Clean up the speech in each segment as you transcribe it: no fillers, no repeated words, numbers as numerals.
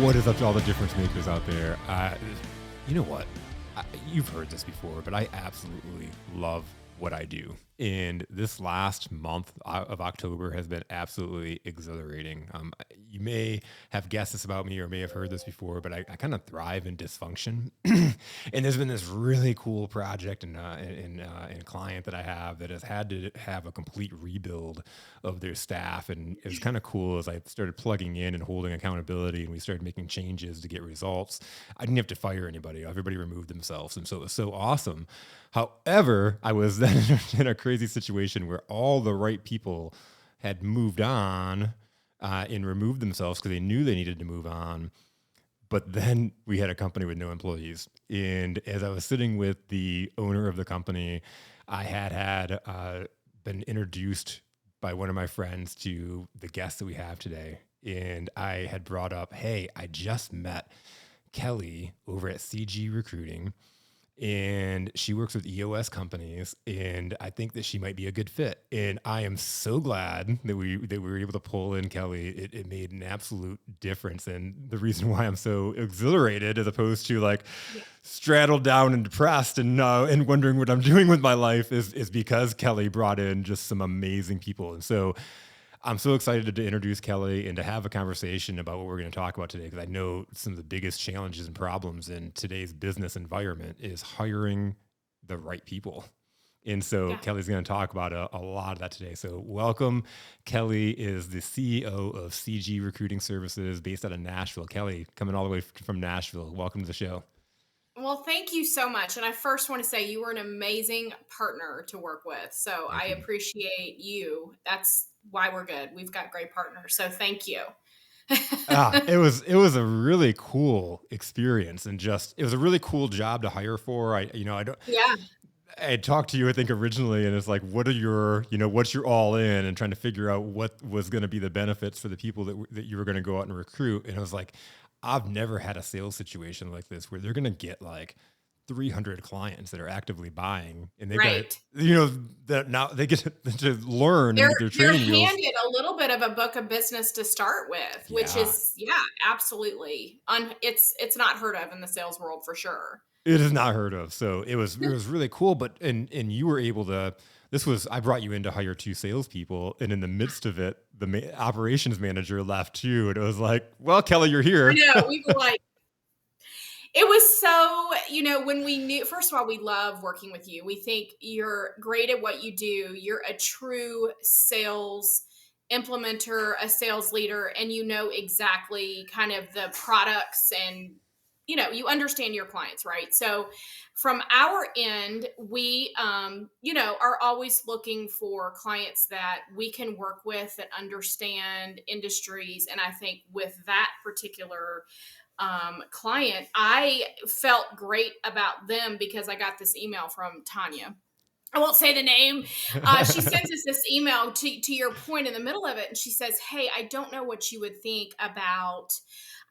What is up to all the difference makers out there? You know what? You've heard this before, but I absolutely love what I do. And this last month of October has been absolutely exhilarating. You may have guessed this about me or may have heard this before, but I kind of thrive in dysfunction. And there's been this really cool project and client that I have that has had to have a complete rebuild of their staff. And it was kind of cool as I started plugging in and holding accountability and we started making changes to get results. I didn't have to fire anybody. Everybody removed themselves. And so it was so awesome. However, I was then in a crazy situation where all the right people had moved on and removed themselves because they knew they needed to move on. But then we had a company with no employees. And as I was sitting with the owner of the company, I had been introduced by one of my friends to the guest that we have today. And I had brought up, hey, I just met Kelly over at CG Recruiting. And she works with EOS companies, and I think that she might be a good fit. And I am so glad that we were able to pull in Kelly. It made an absolute difference. And the reason why I'm so exhilarated, as opposed to like straddled down and depressed and wondering what I'm doing with my life, is because Kelly brought in just some amazing people. And so I'm so excited to introduce Kelly and to have a conversation about what we're going to talk about today, because I know some of the biggest challenges and problems in today's business environment is hiring the right people. And so Kelly's going to talk about a lot of that today. So welcome. Kelly is the CEO of CG Recruiting Services based out of Nashville. Kelly, coming all the way from Nashville. Welcome to the show. Well, thank you so much. And I first want to say you were an amazing partner to work with. So I appreciate you. That's why we're good. We've got great partners. So thank you. It was a really cool experience, and it was a really cool job to hire for. I had talked to you, I think, originally, and it's like, what's your all in, and trying to figure out what was going to be the benefits for the people that you were going to go out and recruit. And I was like, I've never had a sales situation like this where they're going to get like 300 clients that are actively buying, and they got, that now they get to learn and get their training They're wheels. handed a little bit of a book of business to start with, which is, absolutely. It's not heard of in the sales world for sure. It is not heard of. So it was really cool. But, and you were able to, I brought you in to hire 2 salespeople, and in the midst of it, the operations manager left too. And it was like, well, Kelly, you're here. I know. We were like, it was so, when we knew, first of all, we love working with you. We think you're great at what you do. You're a true sales implementer, a sales leader, and you know exactly kind of the products and, you understand your clients, right? So from our end, we, are always looking for clients that we can work with that understand industries. And I think with that particular client, I felt great about them because I got this email from Tanya. I won't say the name. She sends us this email to your point in the middle of it. And she says, hey, I don't know what you would think about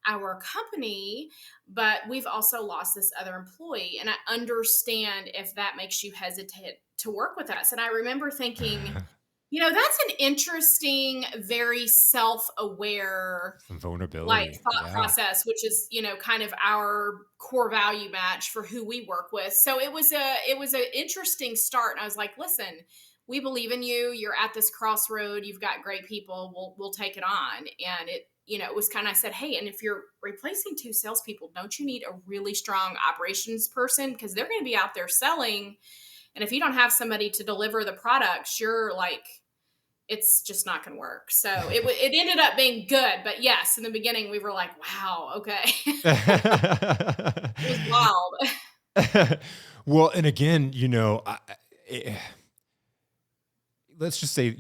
our company, but we've also lost this other employee. And I understand if that makes you hesitate to work with us. And I remember thinking, that's an interesting, very self-aware vulnerability thought process, which is, kind of our core value match for who we work with. So it was an interesting start. And I was like, listen, we believe in you. You're at this crossroad. You've got great people. We'll take it on. And it was kind of, I said, hey, and if you're replacing 2 salespeople, don't you need a really strong operations person? Because they're going to be out there selling. And if you don't have somebody to deliver the products, you're like, it's just not going to work. So it ended up being good. But yes, in the beginning, we were like, wow, okay. It was wild. Well, and again, let's just say,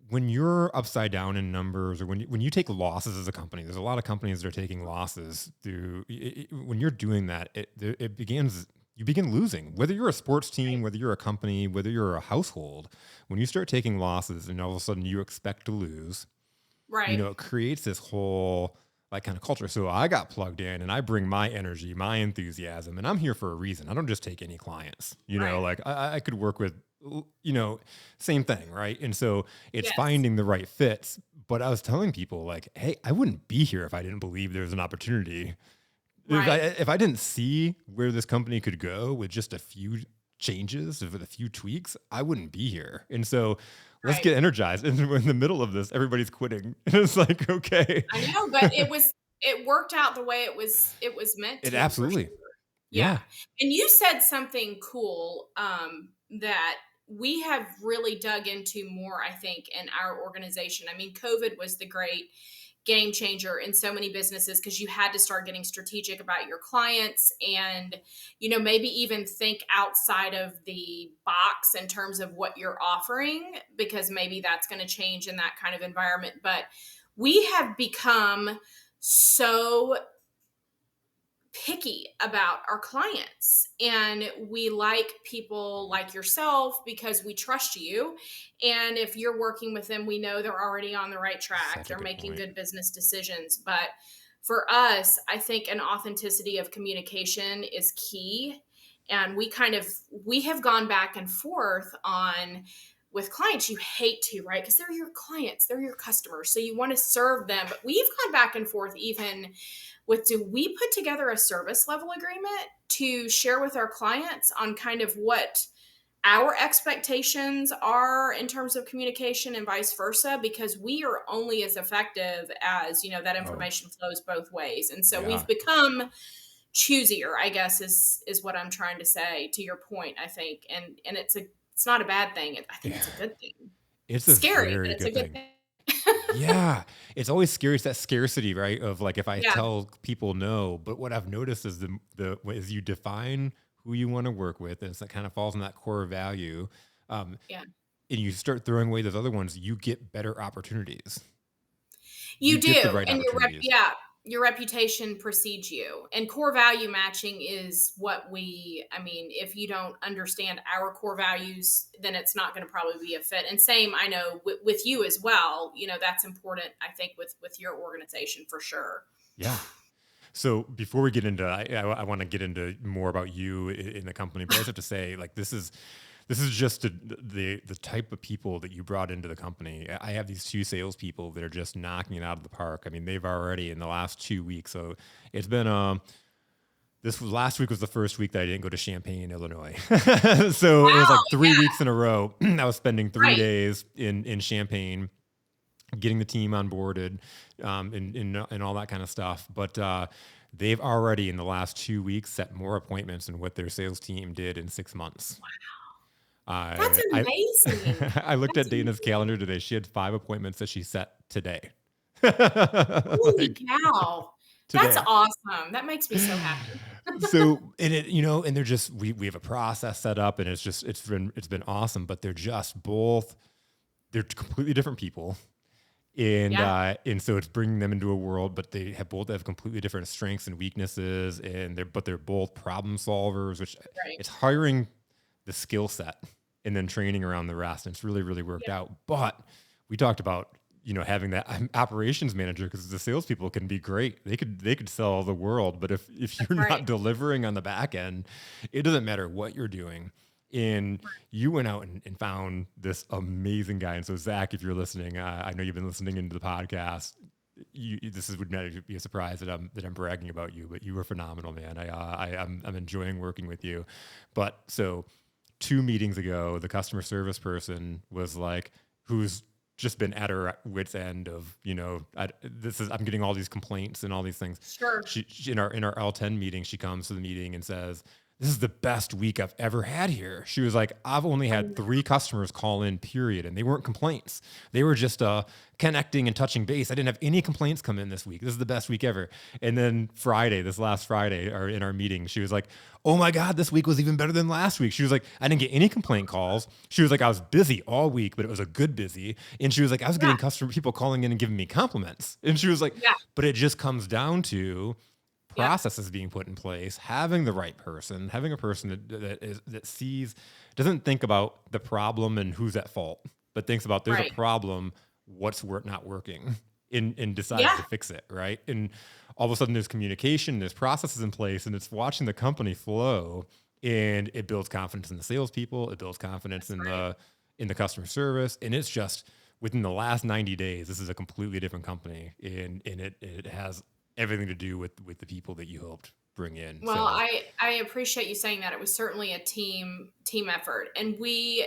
when you're upside down in numbers, or when you take losses as a company, there's a lot of companies that are taking losses when you're doing that, you begin losing, whether you're a sports team, whether you're a company, whether you're a household. When you start taking losses and all of a sudden you expect to lose, right? It creates this whole like kind of culture. So I got plugged in and I bring my energy, my enthusiasm, and I'm here for a reason. I don't just take any clients, like I could work with you know, same thing, right? And so it's Yes. finding the right fits. But I was telling people like, hey, I wouldn't be here if I didn't believe there was an opportunity. Right. If I didn't see where this company could go with just a few changes, with a few tweaks, I wouldn't be here. And so let's Right. get energized. And we're in the middle of this, everybody's quitting. And it's like, okay. I know, but it worked out the way it was meant It to for absolutely. sure. Yeah. Yeah. And you said something cool, that we have really dug into more, I think, in our organization. I mean, COVID was the great game changer in so many businesses because you had to start getting strategic about your clients and, maybe even think outside of the box in terms of what you're offering, because maybe that's going to change in that kind of environment. But we have become so picky about our clients, and we like people like yourself because we trust you, and if you're working with them, we know they're already on the right track, Such a they're good making point. good business decisions. But for us, I think an authenticity of communication is key, and we have gone back and forth on, with clients, you hate to, right? Because they're your clients, they're your customers, so you want to serve them. But we've gone back and forth even with, do we put together a service level agreement to share with our clients on kind of what our expectations are in terms of communication and vice versa, because we are only as effective as, that Oh, information flows both ways. And so yeah. we've become choosier, I guess, is what I'm trying to say, to your point, I think. And it's not a bad thing. I think it's a good thing. It's a Scary, but very it's a good good thing. thing. Yeah, it's always scary. It's that scarcity, right? Of like, if I Yeah. tell people no, but what I've noticed is is you define who you want to work with, and it's that kind of falls in that core value, um, Yeah. and you start throwing away those other ones, you get better opportunities. You You get the do, right and opportunities. your reputation precedes you. And core value matching is what I mean, if you don't understand our core values, then it's not going to probably be a fit. And same, I know with you as well. That's important, I think, with your organization for sure. Yeah. So before we get into, I want to get into more about you in the company, but I just have to say, like, this is just the type of people that you brought into the company. I have these two salespeople that are just knocking it out of the park. I mean, they've already in the last 2 weeks. So it's been last week was the first week that I didn't go to Champaign, Illinois. So it was Wow. like 3 weeks in a row. I was spending three Right. days in Champaign, getting the team onboarded, and all that kind of stuff. But they've already in the last 2 weeks set more appointments than what their sales team did in 6 months. That's I amazing. I looked That's at Dana's amazing. calendar today. She had 5 appointments that she set today. Holy Like cow. That's today. awesome. That makes me so happy. So and and they're just we have a process set up, and it's been awesome, but they're completely different people. Yeah. And so it's bringing them into a world, but they both have completely different strengths and weaknesses, and they're both problem solvers, which Right. it's hiring the skill set and then training around the rest. And it's really, really worked Yeah. out. But we talked about, having that operations manager, because the salespeople can be great. They could sell the world, but if That's you're right. not delivering on the back end, it doesn't matter what you're doing. And you went out and found this amazing guy. And so, Zach, if you're listening, I know you've been listening into the podcast. Would not be a surprise that I'm bragging about you, but you were phenomenal, man. I'm enjoying working with you. But so 2 meetings ago, the customer service person was like, who's just been at her wits end of, I'm getting all these complaints and all these things. Sure. She in our L10 meeting, she comes to the meeting and says, this is the best week I've ever had here. She was like, I've only had 3 customers call in, period. And they weren't complaints. They were just connecting and touching base. I didn't have any complaints come in this week. This is the best week ever. And then this last Friday, or in our meeting, she was like, oh my God, this week was even better than last week. She was like, I didn't get any complaint calls. She was like, I was busy all week, but it was a good busy. And she was like, I was Yeah. getting people calling in and giving me compliments. And she was like, Yeah. but it just comes down to Yep. processes being put in place, having the right person, having a person that sees, doesn't think about the problem and who's at fault, but thinks about there's a Right. problem, what's not working, and decides Yeah. to fix it, right? And all of a sudden there's communication, there's processes in place, and it's watching the company flow. and it builds confidence in the salespeople. It builds confidence That's right. in the customer service, and it's just within the last 90 days, this is a completely different company, and it has everything to do with the people that you hoped bring in. Well, So I appreciate you saying that. It was certainly a team effort, and we,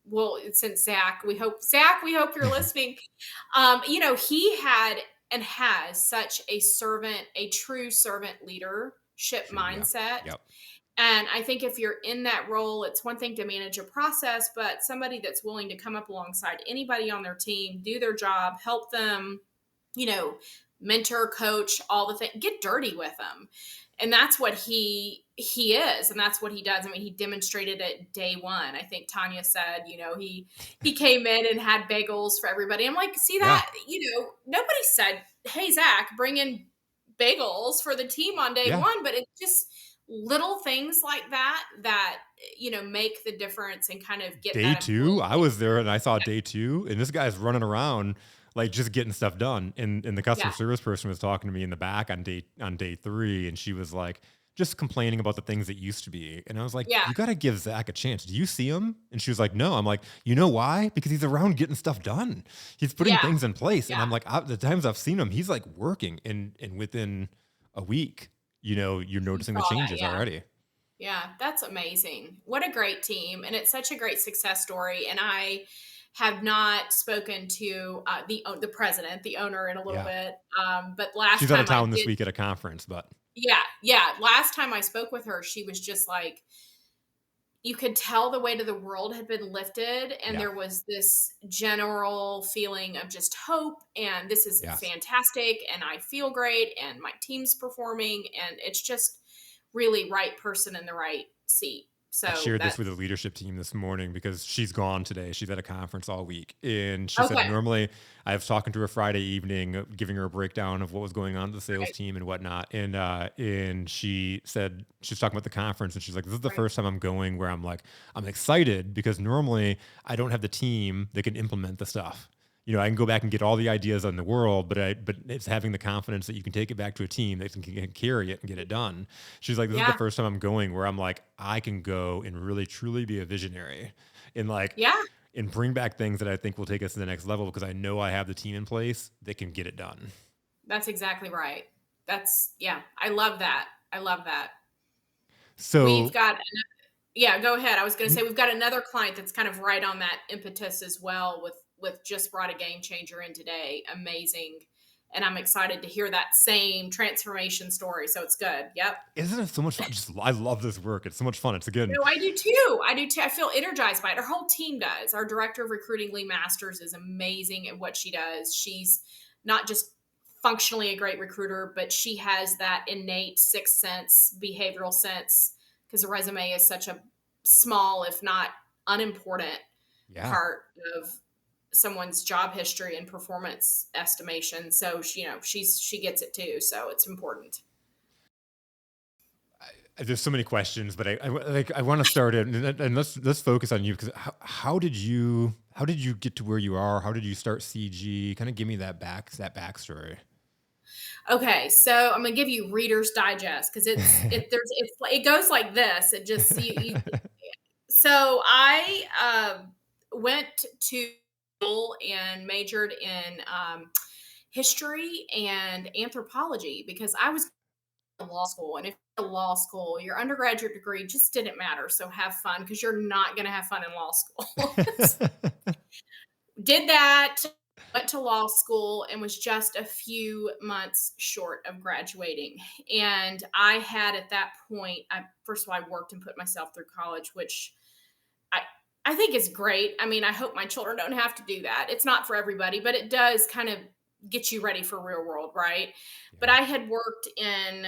well, since Zach, we hope you're listening. He had and has such a true servant leadership true, yeah, mindset. yep, And I think if you're in that role, it's one thing to manage a process, but somebody that's willing to come up alongside anybody on their team, do their job, help them, you know, mentor, coach, all the things, get dirty with them. And that's what he is, and that's what he does. I mean, he demonstrated it day one. I think Tanya said, he came in and had bagels for everybody. I'm like, see yeah, that, nobody said, "Hey Zach, bring in bagels for the team on day yeah. one," but it's just little things like that make the difference and kind of get Day that two, I employee. was there and I saw day two, and this guy's running around like just getting stuff done. And the customer Yeah, service person was talking to me in the back on day three, and she was like just complaining about the things that used to be. And I was like, yeah, you got to give Zach a chance. Do you see him? And she was like, no. I'm like, you know why? Because he's around getting stuff done. He's putting yeah, things in place. And yeah. I'm like, the times I've seen him, he's like working, and within a week, you're You noticing saw the that, changes yeah. already. Yeah, that's amazing. What a great team, and it's such a great success story. And I have not spoken to the president, the owner, in a little Yeah. bit. But last She's out of time I town this did, week at a conference, but yeah, yeah. Last time I spoke with her, she was just like, you could tell the weight of the world had been lifted, and yeah. there was this general feeling of just hope, and this is Yes. fantastic, and I feel great, and my team's performing, and it's just really right person in the right seat. I So shared this with the that's leadership team this morning because she's gone today. She's at a conference all week. And she said, okay. normally I was talking to her Friday evening, giving her a breakdown of what was going on with the sales Right, team and whatnot. And she said, she's talking about the conference, and she's like, this is the right. first time I'm going where I'm like, I'm excited because normally I don't have the team that can implement the stuff. I can go back and get all the ideas in the world, but it's having the confidence that you can take it back to a team that can carry it and get it done. She's like, this is the Yeah, first time I'm going where I'm like, I can go and really truly be a visionary and like yeah, and bring back things that I think will take us to the next level because I know I have the team in place that can get it done. that's exactly right. Yeah, I love that. I love that. We've So got Yeah, go ahead. I was going to mm, say we've got another client that's kind of right on that impetus as well with just brought a game changer in today. Amazing. And I'm excited to hear that same transformation story. So it's good. Yep. isn't it so much fun? I love this work. It's so much fun. It's again, No, I do too. I do too. I feel energized by it. Our whole team does. Our director of recruiting, Lee Masters, is amazing at what she does. She's not just functionally a great recruiter, but she has that innate sixth sense, behavioral sense, because a resume is such a small, if not unimportant, yeah. part of someone's job history and performance estimation. So she gets it too. So it's important. There's so many questions, but I want to start it and let's focus on you because how did you get to where you are? How did you start CG? Kind of give me that backstory. Okay, so I'm gonna give you Reader's Digest because it goes like this. It just so I went to school and majored in history and anthropology because I was in law school, and if you're in law school, your undergraduate degree just didn't matter. So have fun because you're not going to have fun in law school. Did that, went to law school, and was just a few months short of graduating. And I had at that point, first of all, I worked and put myself through college, which I I think is great. I mean, I hope my children don't have to do that. It's not for everybody, but it does kind of get you ready for real world, right? But Yeah. I had worked in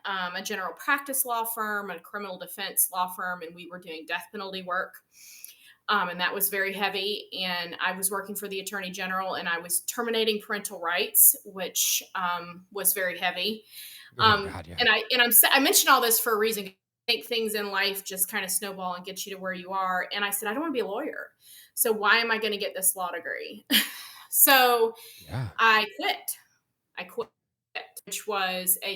a general practice law firm, a criminal defense law firm, and we were doing death penalty work. And that was very heavy. And I was working for the attorney general, and I was terminating parental rights, which was very heavy. Oh God, yeah. I mentioned all this for a reason. I think things in life just kind of snowball and get you to where you are. And I said, I don't want to be a lawyer. So why am I going to get this law degree? So Yeah. I quit. I quit, which was a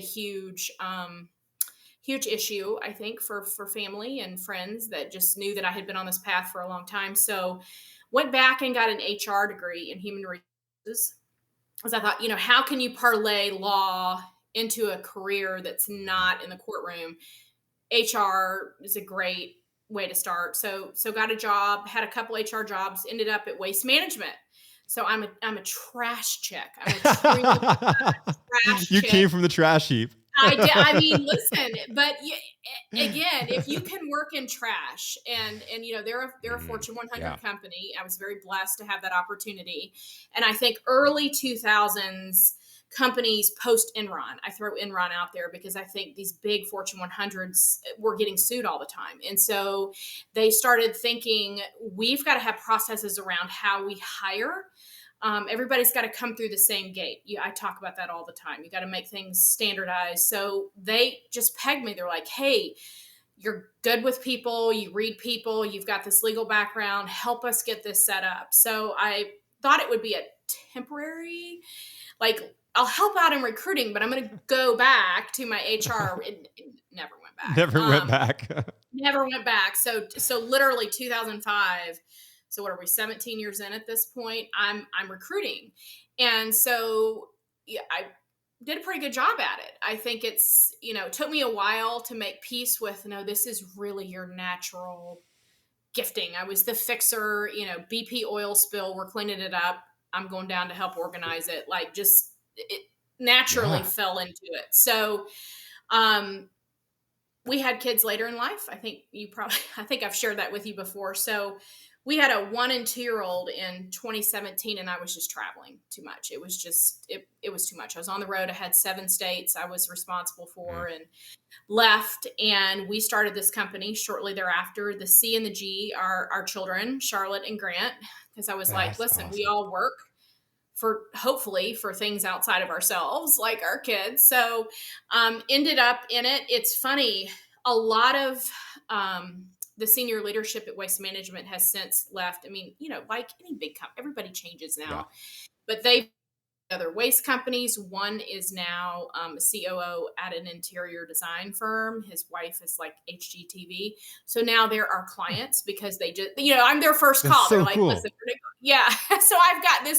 huge issue, I think, for family and friends that just knew that I had been on this path for a long time. So went back and got an HR degree in human resources because I thought, how can you parlay law into a career that's not in the courtroom? HR is a great way to start. So got a job, had a couple HR jobs, ended up at Waste Management. So I'm a trash chick. I'm a true trash You chick. came from the trash heap. I did. I mean, listen, but again, if you can work in trash, and they're a Mhm. Fortune Yeah. 100 company. I was very blessed to have that opportunity, and I think early 2000s companies post Enron. I throw Enron out there because I think these big Fortune 100s were getting sued all the time, and so they started thinking we've got to have processes around how we hire. Everybody's got to come through the same gate. I talk about that all the time. You got to make things standardized. So they just pegged me. They're like, hey, you're good with people. You read people. You've got this legal background. Help us get this set up. So I thought it would be a temporary, like, I'll help out in recruiting, but I'm going to go back to my HR. It never went back. Never went back. Never went back. So literally 2005. So what are we, 17 years in at this point? I'm recruiting. And so yeah, I did a pretty good job at it. I think it took me a while to make peace with, no, this is really your natural gifting. I was the fixer, BP oil spill, we're cleaning it up. I'm going down to help organize it. Like, just it naturally Yeah. fell into it. So um we had kids later in life. I think I've shared that with you before. So we had a 1 and 2 year old in 2017, and I was just traveling too much. It was just, it was too much. I was on the road. I had 7 states I was responsible Mm. for, and left. And we started this company shortly thereafter. The C and the G are our children, Charlotte and Grant, because I was like, That's listen, we awesome. all work for, hopefully, for things outside of ourselves like our kids. So ended up in it. It's funny, a lot of the senior leadership at Waste Management has since left. I mean, like any big company, everybody changes Yeah. now, but they've other waste companies. One is now a COO at an interior design firm. His wife is like HGTV. So now they're our clients because they just, I'm their first That's call. They're so like, cool. listen, yeah. So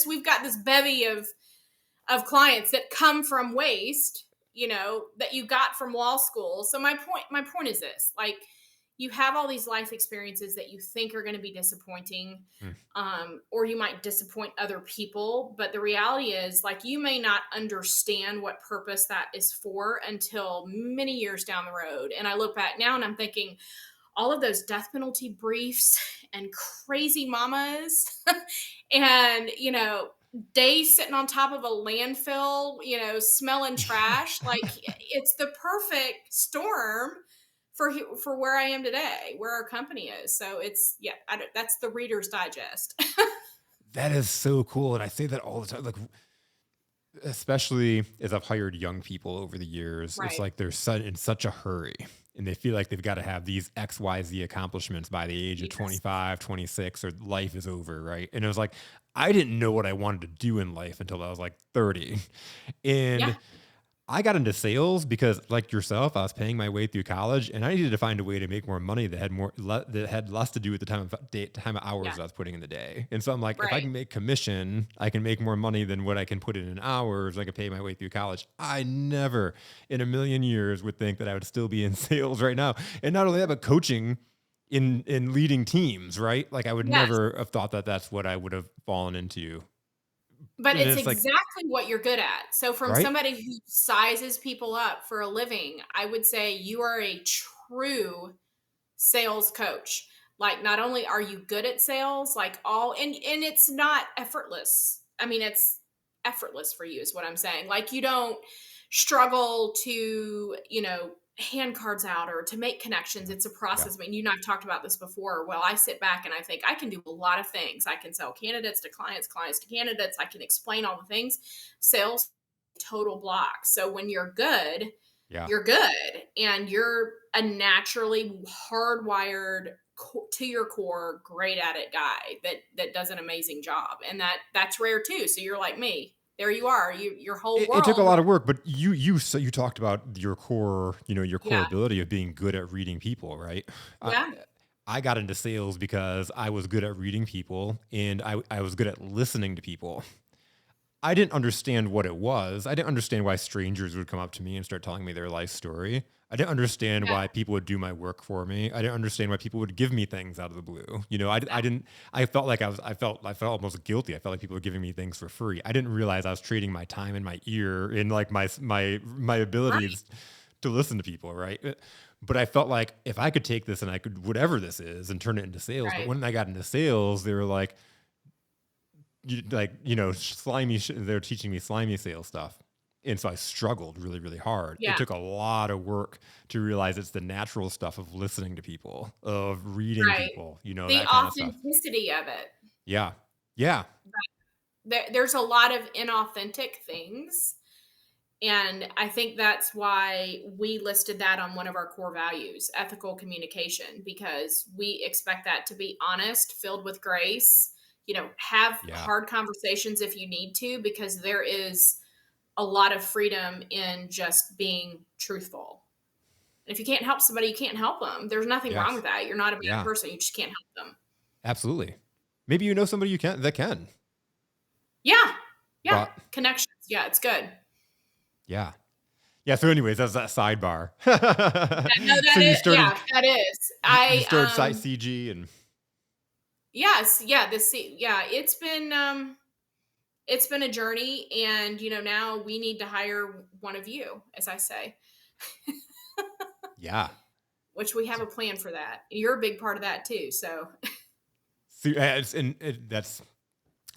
we've got this bevy of clients that come from waste, that you got from law school. So my point is this, like, you have all these life experiences that you think are going to be disappointing, Mm. or you might disappoint other people. But the reality is, like, you may not understand what purpose that is for until many years down the road. And I look back now and I'm thinking, all of those death penalty briefs and crazy mamas and days sitting on top of a landfill, smelling trash, like, it's the perfect storm for where I am today, where our company is. So it's, yeah, that's the Reader's Digest. That is so cool. And I say that all the time. Like, especially as I've hired young people over the years, it's Right. like they're in such a hurry and they feel like they've got to have these XYZ accomplishments by the age of Yes. 25, 26, or life is over. Right. And it was like, I didn't know what I wanted to do in life until I was like 30. And Yeah. I got into sales because, like yourself, I was paying my way through college, and I needed to find a way to make more money that had less to do with the time of hours Yeah. I was putting in the day. And so I'm like, if I Right. can make commission, I can make more money than what I can put in hours. I can pay my way through college. I never, in a million years, would think that I would still be in sales right now. And not only that, but coaching in leading teams. Right? Like, I would Yes. never have thought that that's what I would have fallen into. But And it's it's like, exactly what you're good at. So from right, somebody who sizes people up for a living, I would say you are a true sales coach. Like, not only are you good at sales, like, and it's not effortless. I mean, it's effortless for you is what I'm saying. Like, you don't struggle to, hand cards out or to make connections. yeah, It's a yeah, process. I mean, you and I've talked about this before. Well, I sit back and I think I can do a lot of things. I can sell candidates to clients, clients to candidates. I can explain all the things. Sales, total block. So when yeah. you're good, and you're a naturally hardwired to your core, great at it guy that does an amazing job, and that's rare too. So you're like me. there you are. Your whole It took a world. lot of work, but you talked about your core, your core Yeah. ability of being good at reading people, right? I Yeah. I got into sales because I was good at reading people and I was good at listening to people. I didn't understand what it was. I didn't understand why strangers would come up to me and start telling me their life story. I didn't understand Yeah. why people would do my work for me. I didn't understand why people would give me things out of the blue. I didn't, I felt like I felt almost guilty. I felt like people were giving me things for free. I didn't realize I was trading my time and my ear and like my Right. abilities to listen to people. Right. But I felt like if I could take this and I could, whatever this is, and turn it into sales. But Right. when I got into sales, they were like, slimy. They're teaching me slimy sales stuff, and so I struggled really, really hard. It Yeah. took a lot of work to realize it's the natural stuff of listening to people, of reading Right. people, The that kind of stuff. authenticity of it. Yeah, yeah, There's a lot of inauthentic things. And I think that's why we listed that on one of our core values, ethical communication, because we expect that to be honest, filled with grace. Have yeah, hard conversations if you need to, because there is a lot of freedom in just being truthful. And if you can't help somebody, you can't help them. There's nothing wrong yes, with that. You're not a bad yeah, person. You just can't help them. absolutely. Maybe you know somebody you can that can, Yeah. Yeah. but Connections. Yeah. It's good. yeah, yeah. So, anyways, that's that sidebar. No, So that is, yeah, that is. you started site CG and Yes, yeah, yeah, it's been a journey, and now we need to hire one of you, as I say, yeah. which we have a plan for that. You're a big part of that too. So See, that's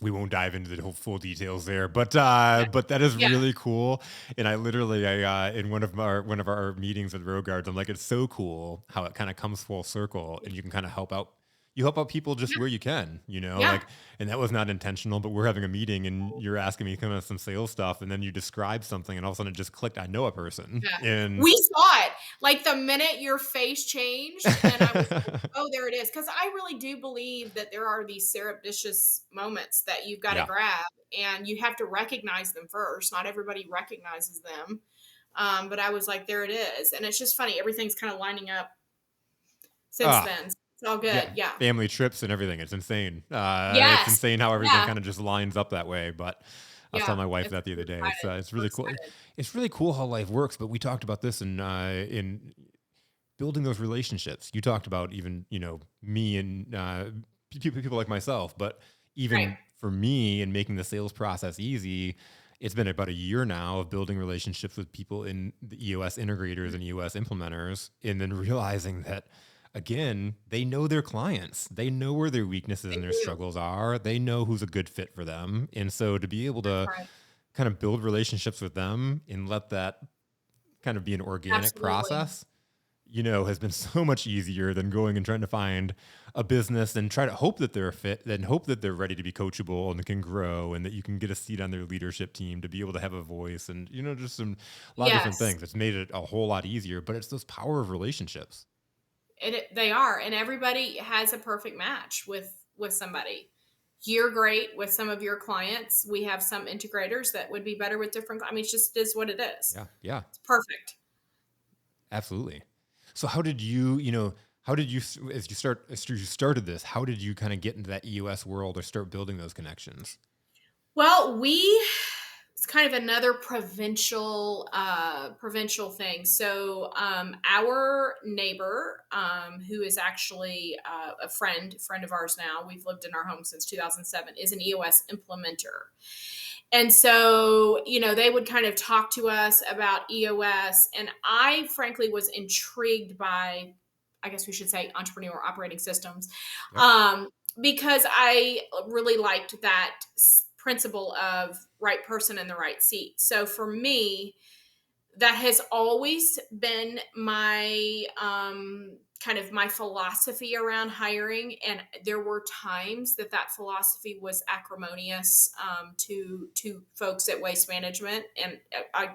we won't dive into the whole full details there, yeah, but that is yeah, really cool. And I literally, in one of our meetings with Road Guards, I'm like, it's so cool how it kind of comes full circle, and you can kind of help out. You help out people just yeah, where you can, yeah, and that was not intentional, but we're having a meeting and you're asking me kind of some sales stuff, and then you describe something, and all of a sudden it just clicked. I know a person, yeah. and We saw it. Like the minute your face changed, and I was like, "Oh, there it is." Because I really do believe that there are these surreptitious moments that you've got to yeah, grab, and you have to recognize them first. Not everybody recognizes them. But I was like, there it is. And it's just funny. Everything's kind of lining up since ah, then. It's all yeah, good. Yeah. family trips and everything. It's insane. It's Yes. insane how everything Yeah. kind of just lines up that way. But I was telling Yeah. my wife that the other day. It's We're really cool. excited. It's really cool how life works. But we talked about this in building those relationships. You talked about even me and people like myself, but Right. even for me and making the sales process easy. It's been about a year now of building relationships with people in the EOS integrators and EOS implementers, and then realizing that again, they know their clients. They know where their weaknesses They and their do. struggles are. They know who's a good fit for them. And so to be able That's to right. kind of build relationships with them and let that kind of be an organic Absolutely. process, has been so much easier than going and trying to find a business and try to hope that they're a fit, then hope that they're ready to be coachable and can grow and that you can get a seat on their leadership team to be able to have a voice and, just a lot of different Yes. things. It's made it a whole lot easier, but it's those power of relationships. They are. And everybody has a perfect match with somebody. You're great with some of your clients. We have some integrators that would be better with different. I mean, it's just is what it is. Yeah. Yeah. It's perfect. Absolutely. So how did you, as you started this, how did you kind of get into that EOS world or start building those connections? Well, it's kind of another provincial thing. So our neighbor, who is actually a friend of ours now, we've lived in our home since 2007, is an EOS implementer. And so, they would kind of talk to us about EOS. And I frankly was intrigued by, I guess we should say, entrepreneur operating systems, Yep. um, because I really liked that principle of right person in the right seat. So for me, that has always been my kind of my philosophy around hiring, and there were times that philosophy was acrimonious to folks at Waste Management, and I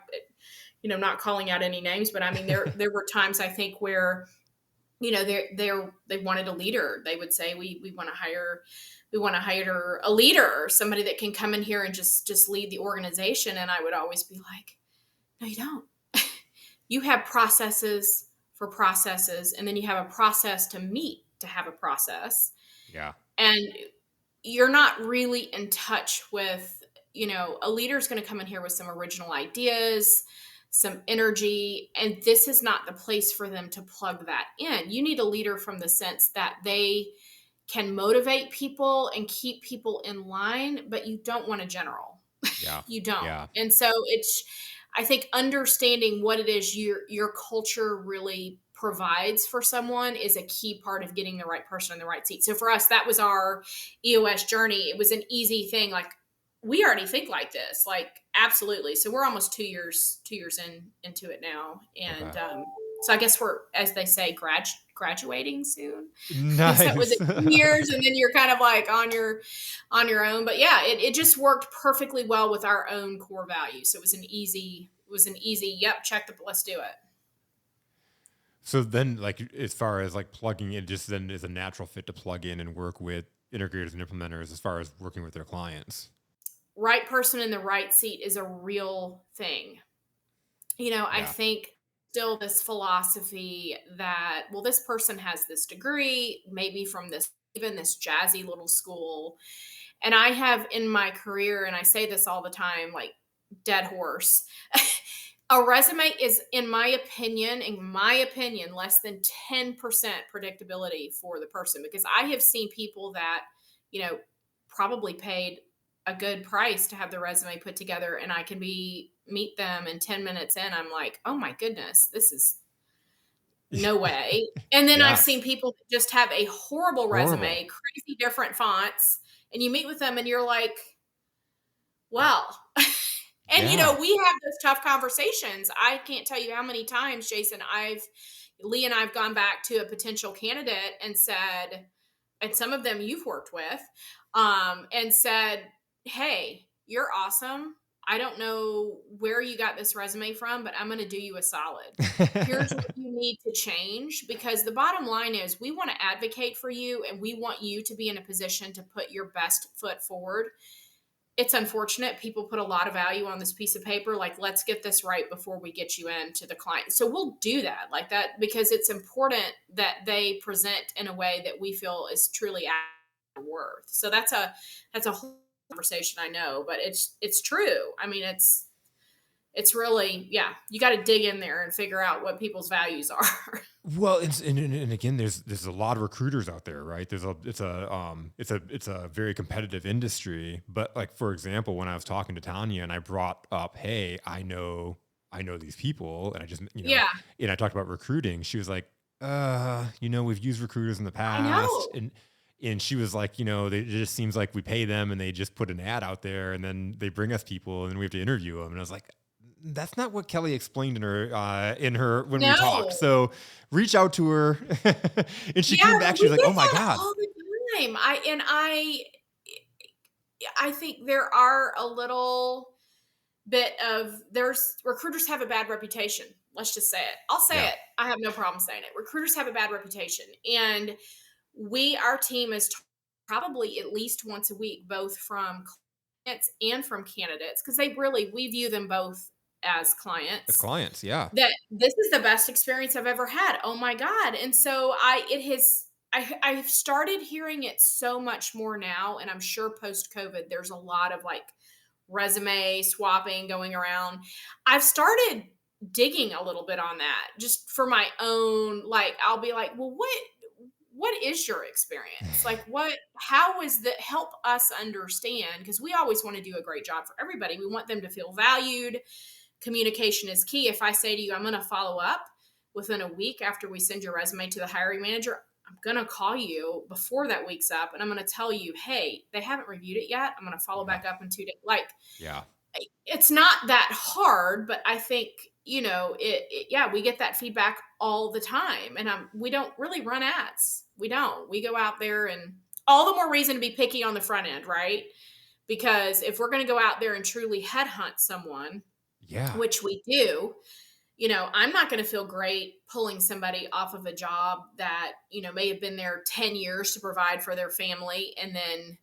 not calling out any names, but I mean there were times I think where they wanted a leader. They would say, we want to hire a leader, somebody that can come in here and just lead the organization. And I would always be like, no, you don't. You have processes for processes, and then you have a process to meet to have a process. Yeah. And you're not really in touch with, a leader's going to come in here with some original ideas, some energy, and this is not the place for them to plug that in. You need a leader from the sense that they can motivate people and keep people in line, but you don't want a general. Yeah. You don't. Yeah. And so I think understanding what it is your culture really provides for someone is a key part of getting the right person in the right seat. So for us, that was our EOS journey. It was an easy thing. Like, we already think like this, like, absolutely. So we're almost 2 years into it now. Okay. And so I guess we're, as they say, graduating soon. So was Nice. it 2 years, and then you're kind of like on your own. But yeah, it just worked perfectly well with our own core values. So it was an easy, yep, check let's do it. So then, like, as far as like plugging in, just then is a natural fit to plug in and work with integrators and implementers as far as working with their clients. Right person in the right seat is a real thing. I Yeah. think still this philosophy that, well, this person has this degree, maybe from this, even this jazzy little school. And I have in my career, and I say this all the time, like, dead horse. A resume is, in my opinion, less than 10% predictability for the person, because I have seen people that, you know, probably paid a good price to have the resume put together, and I can meet them, and 10 minutes in, I'm like, oh my goodness, this is no way. And then I've seen Yes. people that just have a horrible Horrible. resume, crazy different fonts, and you meet with them and you're like, well, and Yeah. we have those tough conversations. I can't tell you how many times, Jason, Lee and I've gone back to a potential candidate and said, and some of them you've worked with, and said, hey, you're awesome. I don't know where you got this resume from, but I'm going to do you a solid. Here's what you need to change, because the bottom line is we want to advocate for you, and we want you to be in a position to put your best foot forward. It's unfortunate people put a lot of value on this piece of paper, like, let's get this right before we get you into the client. So we'll do that like that, because it's important that they present in a way that we feel is truly worth. So that's a whole conversation, I know, but it's true. I mean, it's really, yeah, you got to dig in there and figure out what people's values are. Well, and again, there's a lot of recruiters out there, right? It's a very competitive industry. But like, for example, when I was talking to Tanya and I brought up, hey, I know these people, and I just Yeah, and I talked about recruiting, she was like, we've used recruiters in the I past, know. and she was like, it just seems like we pay them and they just put an ad out there and then they bring us people and then we have to interview them. And I was like, that's not what Kelly explained in her when we talked. No. So reach out to her. And she Yeah, came back. She we was like, get "Oh my that god, all the time. I think there are a little bit of there's recruiters have a bad reputation. Let's just say it. I'll say yeah, it. I have no problem saying it. Recruiters have a bad reputation. And our team is probably at least once a week, both from clients and from candidates, because we view them both as as clients, clients, yeah, that this is the best experience I've ever had. Oh my God. And so I've started hearing it so much more now. And I'm sure post COVID, there's a lot of like resume swapping going around. I've started digging a little bit on that just for my own, like, I'll be like, well, what is your experience? Like, how is that, help us understand? Because we always want to do a great job for everybody. We want them to feel valued. Communication is key. If I say to you, I'm going to follow up within a week after we send your resume to the hiring manager, I'm going to call you before that week's up, and I'm going to tell you, hey, they haven't reviewed it yet. I'm going to follow yeah, back up in 2 days. Like, yeah. it's not that hard, but I think, yeah, we get that feedback all the time. And we don't really run ads. We don't. We go out there, and all the more reason to be picky on the front end, right? Because if we're going to go out there and truly headhunt someone, Yeah. which we do, I'm not going to feel great pulling somebody off of a job that, may have been there 10 years to provide for their family. And then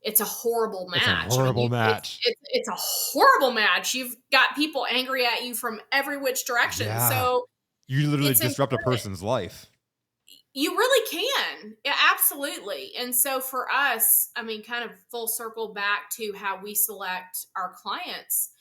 it's a horrible It's a match. I mean, horrible match. it's a horrible match. You've got people angry at you from every which direction. Yeah. So You literally it's disrupt a important. person's life. You really can. Yeah, absolutely. And so for us, I mean, kind of full circle back to how we select our clients,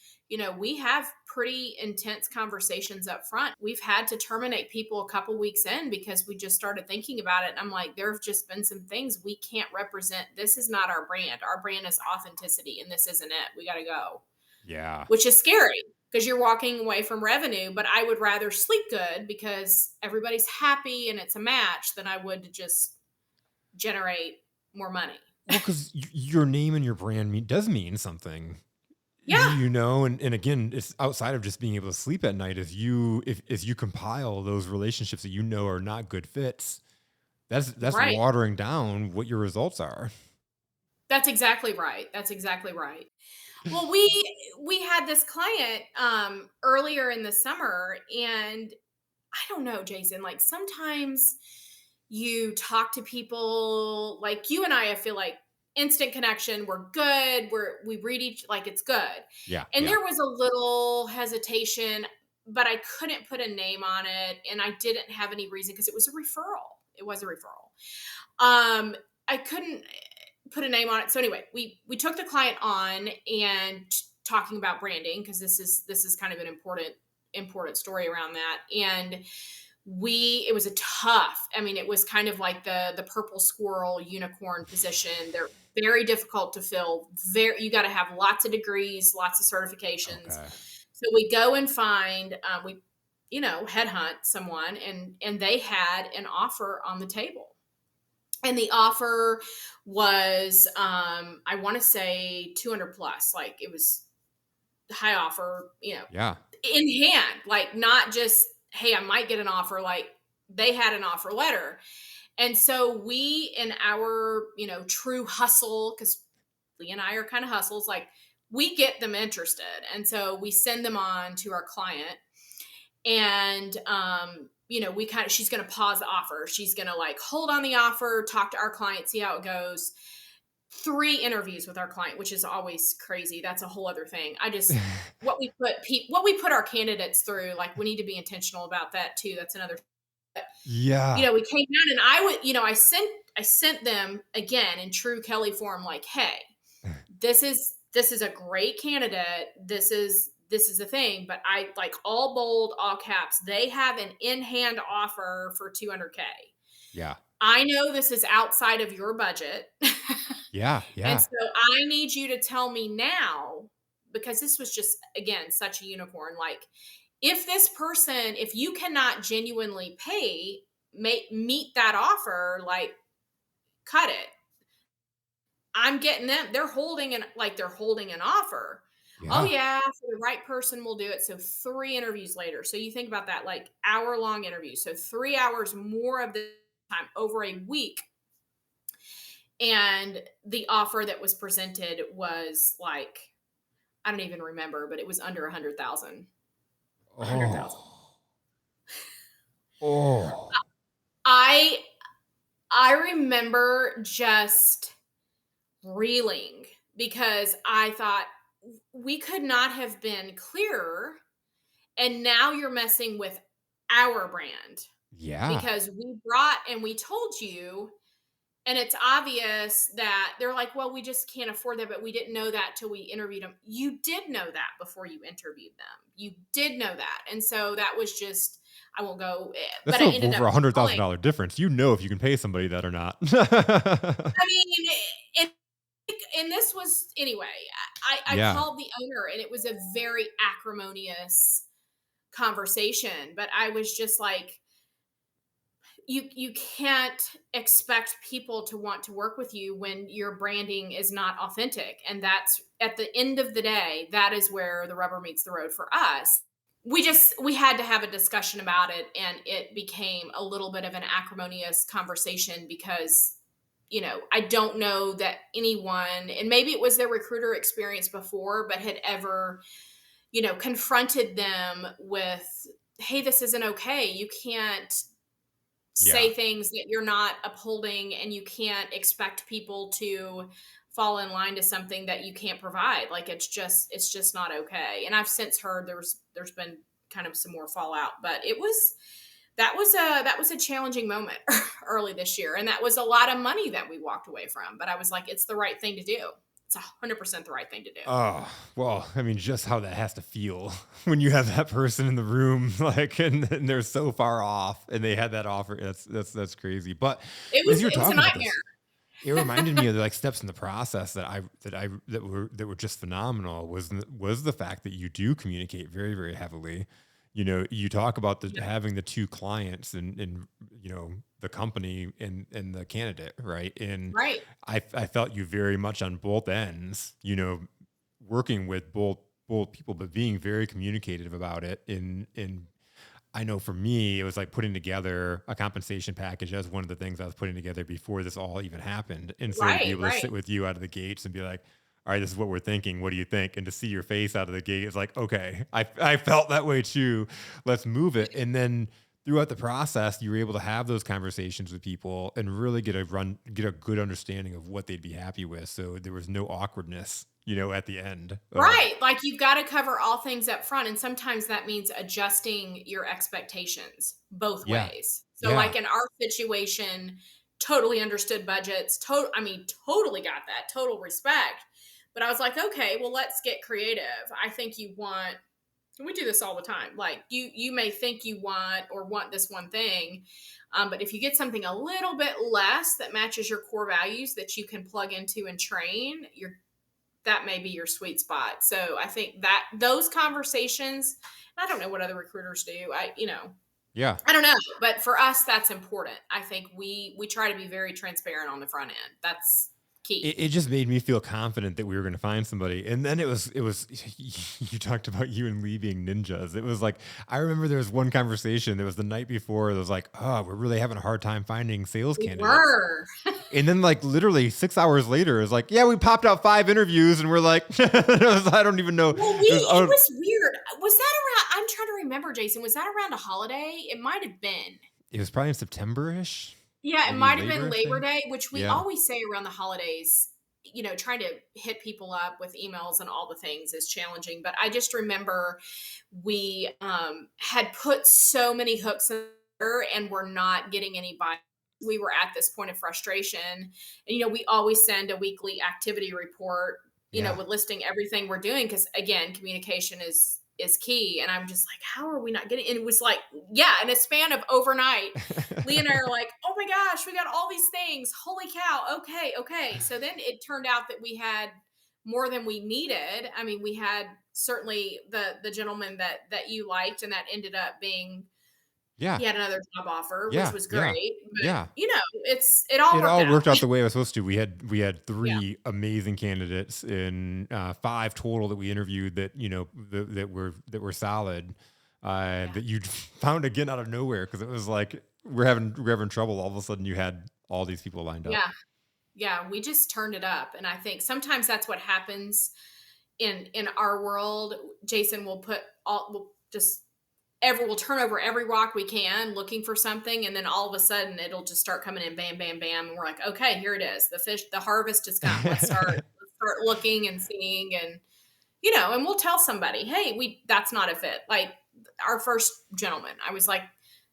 we have pretty intense conversations up front. We've had to terminate people a couple weeks in because we just started thinking about it. And I'm like, there have just been some things we can't represent. This is not our brand. Our brand is authenticity, and this isn't it. We got to go, Yeah. which is scary because you're walking away from revenue. But I would rather sleep good because everybody's happy and it's a match than I would to just generate more money. Well, because your name and your brand does mean something, Yeah, and again, it's outside of just being able to sleep at night. If you compile those relationships that are not good fits, that's right. watering down what your results are. That's exactly right. That's exactly right. Well, we had this client earlier in the summer, and I don't know, Jason, like sometimes you talk to people like you and I feel like instant connection. We're good. We read each like it's good. Yeah, And yeah. there was a little hesitation, but I couldn't put a name on it and I didn't have any reason because it was a referral. It was a referral. I couldn't put a name on it. So anyway, we took the client on and talking about branding because this is kind of an important story around that. And it was a tough, I mean, it was kind of like the purple squirrel unicorn position. They're very difficult to fill. You got to have lots of degrees, lots of certifications. Okay. So we go and find, we, headhunt someone, and they had an offer on the table. And the offer was, I want to say 200 plus, like it was high offer, Yeah. in hand, like not just, hey, I might get an offer, like they had an offer letter. And so we, in our, true hustle, because Lee and I are kind of hustles, like we get them interested. And so we send them on to our client. And, she's going to pause the offer. She's going to like hold on the offer, talk to our client, see how it goes. 3 interviews with our client, which is always crazy. That's a whole other thing. What we put our candidates through, like we need to be intentional about that too. That's another. Yeah. We came down and I sent them again in true Kelly form, like, hey, this is a great candidate. This is the thing, but I like all bold, all caps. They have an in-hand offer for 200K. Yeah. I know this is outside of your budget. Yeah. And Yeah. so I need you to tell me now, because this was just, again, such a unicorn. Like, if you cannot genuinely meet that offer, like, cut it. I'm getting them. They're holding an offer. Oh Yeah. yeah, for the right person, we'll do it. So 3 interviews later. So you think about that, like hour-long interviews. So 3 hours more of the time over a week. And the offer that was presented was like, I don't even remember, but it was under 100,000. 100,000. Oh. Oh. I I remember just reeling because I thought we could not have been clearer, and now you're messing with our brand Yeah. because we brought and we told you. And it's obvious that they're like, well, we just can't afford that, but we didn't know that till we interviewed them. You did know that before you interviewed them. You did know that. And so that was just, I won't go, That's but I ended up over calling. $100,000 difference. If you can pay somebody that or not. I mean, and, and this was, anyway, I Yeah. called the owner and it was a very acrimonious conversation, but I was just like, you can't expect people to want to work with you when your branding is not authentic, and that's at the end of the day, that is where the rubber meets the road for us. We had to have a discussion about it, and it became a little bit of an acrimonious conversation because I don't know that anyone, and maybe it was their recruiter experience before, but had ever confronted them with hey, this isn't okay. You can't Yeah. say things that you're not upholding, and you can't expect people to fall in line to something that you can't provide. Like, it's just not okay. And I've since heard there's been kind of some more fallout, but that was a challenging moment early this year, and that was a lot of money that we walked away from. But I was like, it's the right thing to do. It's 100% the right thing to do. Oh, well, I mean, just how that has to feel when you have that person in the room, like, and they're so far off, and they had that offer. That's crazy. But as you were It was a talking about nightmare. this, it reminded me of the like steps in the process that were just phenomenal. Was the fact that you do communicate very very heavily. You know, you talk about the Yeah. having the two clients and you know the company and the candidate, right? And Right. I felt you very much on both ends. You know, working with both people, but being very communicative about it. In I know for me, it was like putting together a compensation package. That's one of the things I was putting together before this all even happened. And so to be Right. able to Right. sit with you out of the gates and be like, all right, this is what we're thinking. What do you think? And to see your face out of the gate is like, okay, I felt that way too. Let's move it. And then throughout the process, you were able to have those conversations with people and really get a good understanding of what they'd be happy with. So there was no awkwardness, you know, at the end of, Right, like, you've gotta cover all things up front, and sometimes that means adjusting your expectations both yeah, ways. So, yeah, like, in our situation, totally understood budgets, I mean, totally got that, total respect, but I was like, "Okay, well, let's get creative." I think you want and we do this all the time, like, you may think you want this one thing, but if you get something a little bit less that matches your core values that you can plug into and train, that may be your sweet spot. So I think that those conversations, I don't know what other recruiters do. yeah. I don't know, but for us, that's important. I think we try to be very transparent on the front end. That's key. It just made me feel confident that we were going to find somebody. And then it was you talked about you and Lee being ninjas. It was like I remember there was one conversation that was the night before that was like, oh, we're really having a hard time finding sales We candidates. were. And then like literally 6 hours later, it's like, yeah, we popped out 5 interviews, and we're like, I don't even know. Well, It was it was weird. Was that around? I'm trying to remember, Jason. Was that around a holiday? It might have been. it was probably in September-ish, Yeah, it maybe might have been Labor Labor Day. Day, which we Yeah. always say around the holidays, trying to hit people up with emails and all the things is challenging. But I just remember we had put so many hooks in there and we're not getting any buy. We were at this point of frustration. And, we always send a weekly activity report, Yeah. with listing everything we're doing. Cause again, communication is key. And I'm just like, how are we not getting, and it was like, yeah, in a span of overnight, Lee and I are like, oh my gosh, we got all these things. Holy cow. Okay. Okay. So then it turned out that we had more than we needed. I mean, we had certainly the gentleman that you liked, and that ended up being Yeah. he had another job offer, which Yeah. was Yeah. great. But Yeah. it all It worked all out. worked out the way it was supposed to. We had Yeah. three amazing candidates in five total that we interviewed that that were solid. Yeah. That you found again out of nowhere because it was like we're having trouble. All of a sudden, you had all these people lined up. Yeah. Yeah. We just turned it up. And I think sometimes that's what happens in our world. Jason will put all will just we'll turn over every rock we can looking for something, and then all of a sudden it'll just start coming in, bam bam bam, and we're like, okay, here it is, the harvest has come. Let's start looking and seeing, and and we'll tell somebody, hey, we that's not a fit. Like our first gentleman, I was like,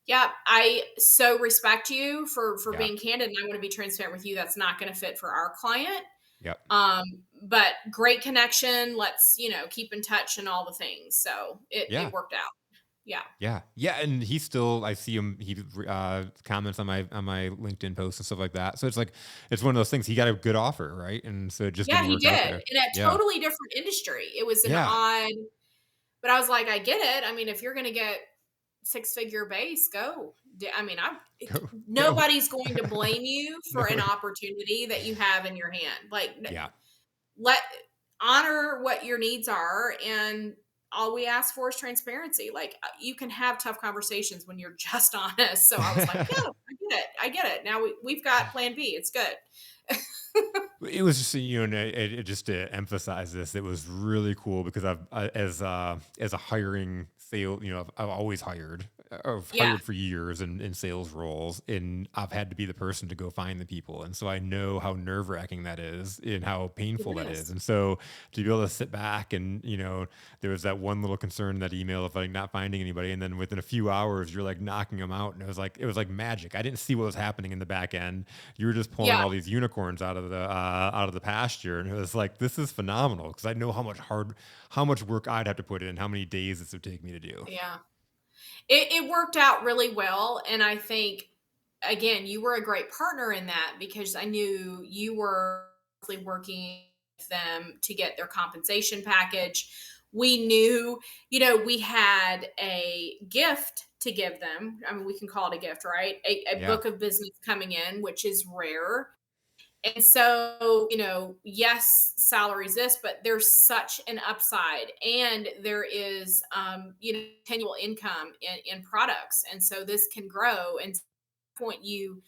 yeah, I so respect you for Yeah. being candid, and I want to be transparent with you. That's not going to fit for our client. Yep. um but great connection, let's keep in touch and all the things. So Yeah. it worked out. Yeah. Yeah. Yeah. And he still, I see him, he comments on my LinkedIn posts and stuff like that. So it's like, it's one of those things. He got a good offer, right? And so it just Yeah, didn't he work out did, there. in a Yeah. totally different industry. It was an Yeah. odd, but I was like, "I get it. I mean, if you're gonna get six-figure base, go." I mean, Go, go. nobody's going to blame you No. for an opportunity that you have in your hand. Like, Yeah. let honor what your needs are, and all we ask for is transparency. Like, you can have tough conversations when you're just honest. So I was like, "Yeah, I get it. I get it. Now we've got plan B. It's good." It was just, and just to emphasize this, it was really cool because as a hiring sale, I've always hired. I've Yeah, hired for years in sales roles, and I've had to be the person to go find the people, and so I know how nerve wracking that is and how it painful that is. is. And so to be able to sit back and there was that one little concern in that email of like not finding anybody, and then within a few hours you're like knocking them out, and it was like magic. I didn't see what was happening in the back end. You were just pulling Yeah, all these unicorns out of the pasture, and it was like, this is phenomenal because I know how much work I'd have to put in, how many days this would take me to do. yeah. It worked out really well, and I think, again, you were a great partner in that because I knew you were really working with them to get their compensation package. We knew, we had a gift to give them. I mean, we can call it a gift, right? A Yeah, book of business coming in, which is rare. And so, yes, salaries this, but there's such an upside, and there is, continual income in products, and so this can grow. And point you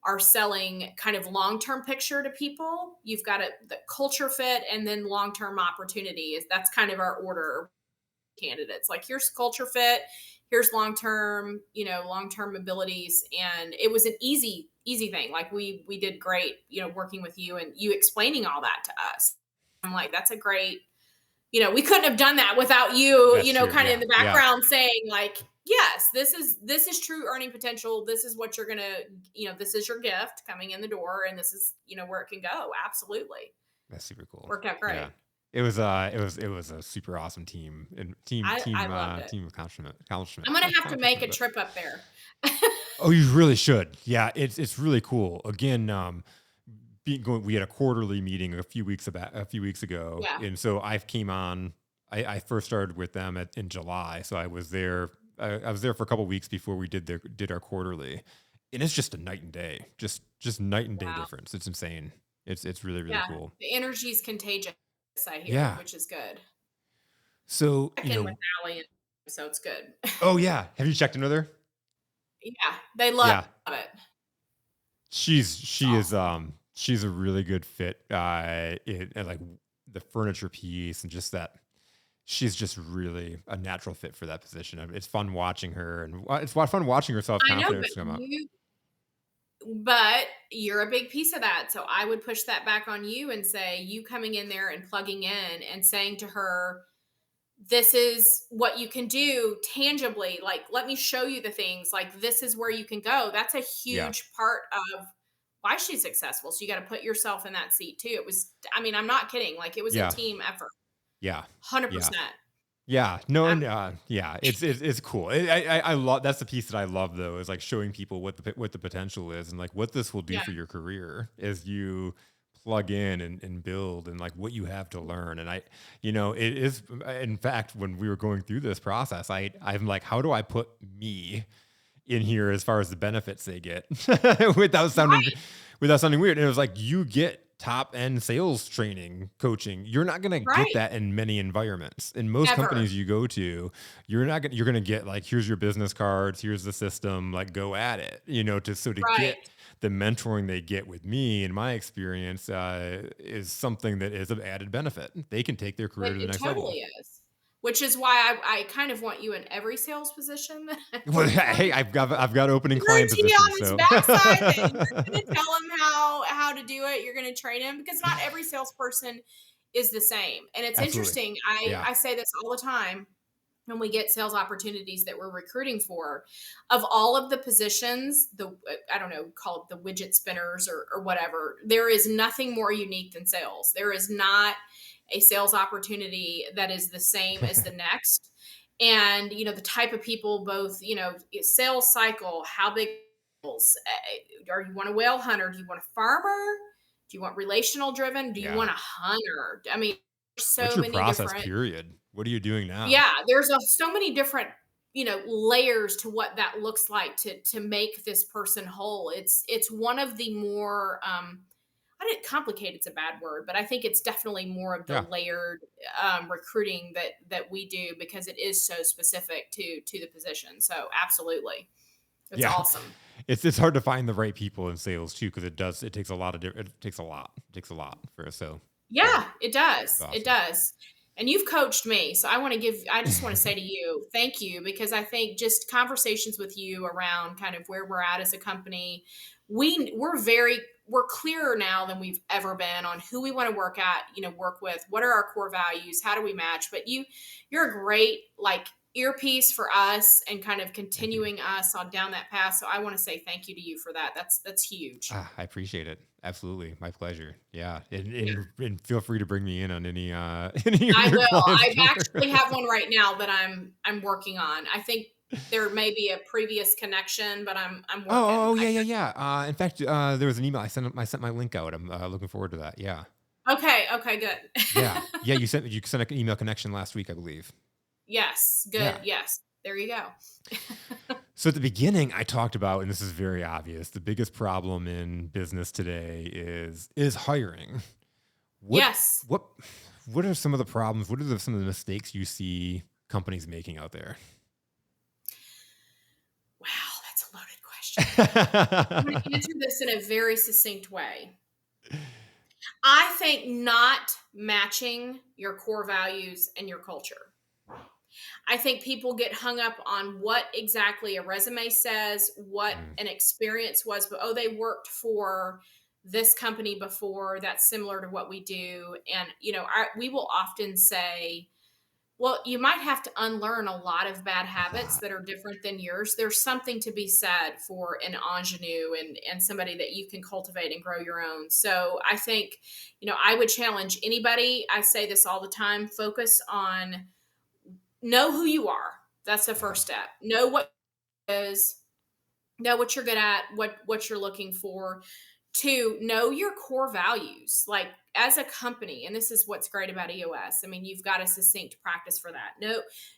are selling kind of long-term picture to people. You've got the culture fit, and then long-term opportunity is that's kind of our order candidates. Like, here's culture fit, here's long term abilities, and it was an easy thing. Like, we did great, working with you and you explaining all that to us. I'm like, that's a great, we couldn't have done that without you, that's true. kind of in Yeah, the yeah, background saying like, yes, this is true earning potential. This is what you're gonna, this is your gift coming in the door, and this is, where it can go. Absolutely. that's super cool. Worked out Yeah. great. It was a super awesome team and I loved it. team accomplishment I'm gonna have to make accomplishment. a But trip up there. oh, you really should. Yeah, it's really cool. Again, we had a quarterly meeting a few weeks ago, Yeah. and so I came on. I first started with them in July, so I was there. I was there for a couple weeks before we did our quarterly, and it's just a night and day, just night and day Wow. difference. It's insane. It's really really Yeah. cool. The energy is contagious, I hear, Yeah. which is good. So Check in with Allie, and so it's good. oh yeah, have you checked in with her? Yeah, they love Yeah, it. she's It's she is awesome. she's a really good fit. And like the furniture piece and just that she's just really a natural fit for that position. It's fun watching her, and it's fun watching her self I know, confidence come up. but you're a big piece of that, so I would push that back on you and say, you coming in there and plugging in and saying to her, "This is what you can do tangibly, like, let me show you the things, like, this is where you can go." That's a Yeah, huge part of why she's successful, so you gotta put yourself in that seat too. I mean, I'm not kidding, like, it was a yeah, team effort, yeah, yeah. 100%. Yeah, no, I'm and yeah, it's cool. I love that's the piece that I love though is like showing people what the potential is and like what this will do Yeah, for your career as you plug in and build and like what you have to learn. And it is in fact when we were going through this process, I'm like, how do I put me in here as far as the benefits they get without sounding right, without sounding weird. And it was like you get top end sales training coaching. You're not going to get right, that in many environments. In most ever, companies you go to, you're going to get like here's your business cards, here's the system, like go at it. To get right. the mentoring they get with me in my experience is something that is of added benefit. They can take their career It to the it next level. totally is, which is why I kind of want you in every sales position that I Well, work for. hey, I've got opening client Guarantee positions, on this so backside that you're gonna tell him how to do it, you're gonna train him, because not every salesperson is the same, and it's absolutely, interesting, I yeah. I say this all the time when we get sales opportunities that we're recruiting for. Of all of the positions, I don't know, call it the widget spinners or whatever, there is nothing more unique than sales. There is not a sales opportunity that is the same as the next. And the type of people, both, sales cycle, how big sales, or you want a whale hunter, do you want a farmer, do you want relational driven, do you Yeah. want a hunter? I mean, What's so your many process different. period? What are you doing now? Yeah, there's so many different, layers to what that looks like to make this person whole. It's one of the more, I didn't complicate, it's a bad word, but I think it's definitely more of the Yeah. layered recruiting that we do, because it is so specific to the position. So absolutely. It's Yeah. awesome. it's hard to find the right people in sales too, because it takes a lot of it takes a lot for so yeah, Yeah, it it's does. It awesome. does. And you've coached me. So I just want to say to you, thank you, because I think just conversations with you around kind of where we're at as a company, we're clearer now than we've ever been on who we want to work with, what are our core values, how do we match? But you're a great like earpiece for us and kind of Thank you. continuing us on down that path. So I want to say thank you to you for that. That's huge. I appreciate it. Absolutely. My pleasure. Yeah. Yeah. And feel free to bring me in on any any of I your will. clients I that are actually have one right now that I'm working on. I think there may be a previous connection, but I'm working. Yeah, yeah, yeah. In fact, there was an email I sent my link out. I'm looking forward to that. Yeah. Okay, Yeah. good. Yeah, you sent an email connection last week, I believe. Yes, good. Yeah. Yes. There you go. So at the beginning, I talked about, and this is very obvious, the biggest problem in business today is hiring. What Yes. what what are some of the problems? What are some of the mistakes you see companies making out there? Wow, that's a loaded question. I'm going to answer this in a very succinct way. I think not matching your core values and your culture. I think people get hung up on what exactly a resume says, what Mm, an experience was, but oh, they worked for this company before that's similar to what we do. And, we will often say, well, you might have to unlearn a lot of bad a habits lot. that are different than yours. There's something to be said for an ingenue and somebody that you can cultivate and grow your own. So I think, I would challenge anybody. I say this all the time, focus on know who you are. That's the Yeah. first step. Know what is, know what you're good at, what you're looking for. Two, know your core values. Like as a company, and this is what's great about EOS. I mean, you've got a succinct practice for that.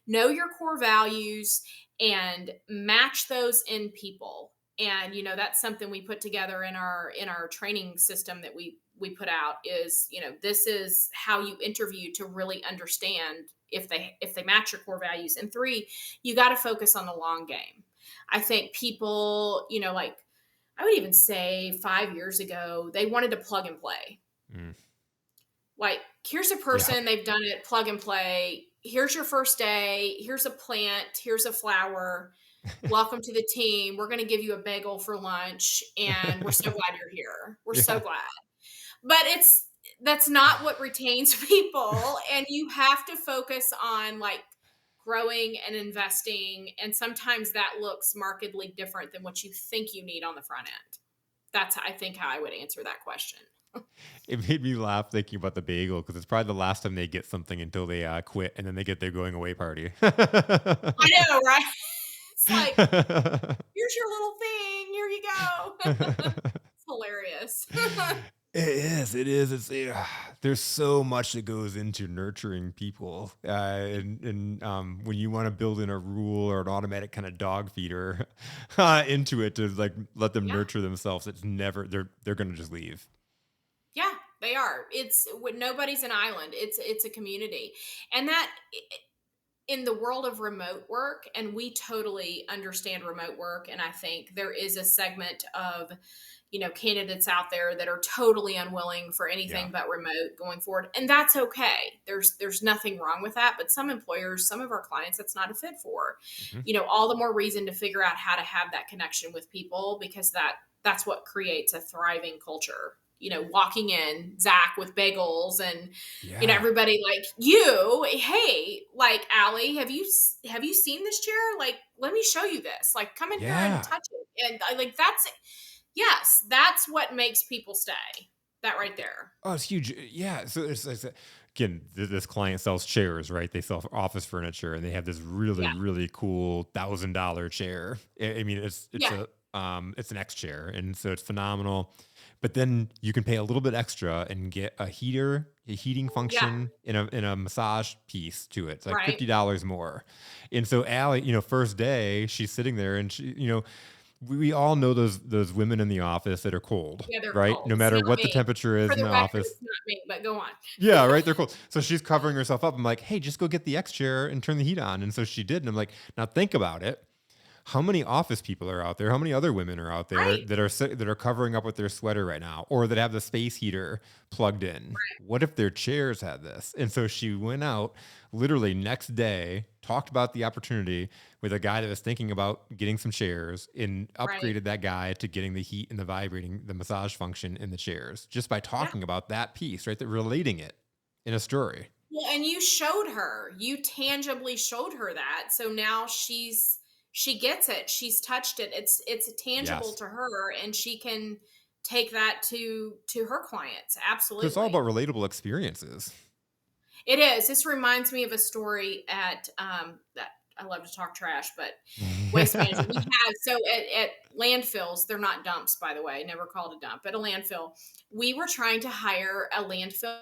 Know your core values and match those in people. And that's something we put together in our training system that we put out is, this is how you interview to really understand if they match your core values. And three, you got to focus on the long game. I think people, like I would even say 5 years ago, they wanted to plug and play. Mm, Like, here's a yeah. person, they've done it, plug and play. Here's your first day. Here's a plant. Here's a flower. Welcome to the team. We're going to give you a bagel for lunch. And we're so glad you're here. We're so Yeah. glad. But that's not what retains people. And you have to focus on like growing and investing. And sometimes that looks markedly different than what you think you need on the front end. That's, I think, how I would answer that question. It made me laugh thinking about the bagel because it's probably the last time they get something until they quit and then they get their going away party. I know, right? It's like, here's your little thing. Here you go. It's hilarious. It is. It is. There's so much that goes into nurturing people, and when you want to build in a rule or an automatic kind of dog feeder into it to like let them Yeah. nurture themselves, it's never they're gonna just leave. Yeah, they are. It's when nobody's an island. It's a community. And that in the world of remote work, and we totally understand remote work, and I think there is a segment of candidates out there that are totally unwilling for Yeah. anything but remote going forward, and that's okay. There's nothing wrong with that, but some employers, some of our clients, that's not a fit for. Hmm. All the more reason to figure out how to have that connection with people, because that's what creates a thriving culture. Walking in Zach with bagels and Yeah. everybody like you. Hey, like Allie, have you seen this chair? Like, let me show you this. Like, come in here and Yeah. touch it. And I like that's yes, that's what makes people stay. That right there. Oh, it's huge. Yeah. So again, this client sells chairs, right? They sell office furniture, and they have this really, Yeah, really cool $1,000 chair. I mean, yeah, it's an X chair, and so it's phenomenal. But then you can pay a little bit extra and get a heating yeah. function in a massage piece to it. It's like Right. $50 more. And so Allie, first day she's sitting there, and we all know those women in the office that are cold, Yeah, they're right? cold. No It's matter not what the me. temperature For is in the the record, office. it's not me. But go on. Yeah, right. They're cold. So she's covering herself up. I'm like, hey, just go get the X chair and turn the heat on. And so she did. And I'm like, now think about it. how many office people are out there? How many other women are out there Right, that are that are covering up with their sweater right now, or that have the space heater plugged in? What if their chairs had this? And so she went out literally next day, talked about the opportunity with a guy that was thinking about getting some chairs, and right. upgraded that guy to getting the heat and the vibrating, the massage function in the chairs just by Yeah. talking about that piece, right? That relating it in a story. Well, and you showed her. You tangibly showed her that. So now she gets it. She's touched it. It's tangible Yes. to her and she can take that to her clients. So it's all about Absolutely. relatable experiences. It is. This reminds me of a story at that I love to talk trash, but waste management. We have so at landfills, they're not dumps, by the way, never called a dump, but a landfill. We were trying to hire a landfill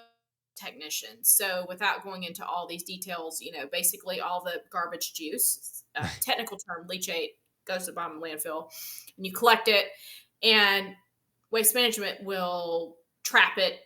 technician. So without going into all these details, basically all the garbage juice, technical term, leachate, goes to the bottom of the landfill, and you collect it, and waste management will trap it,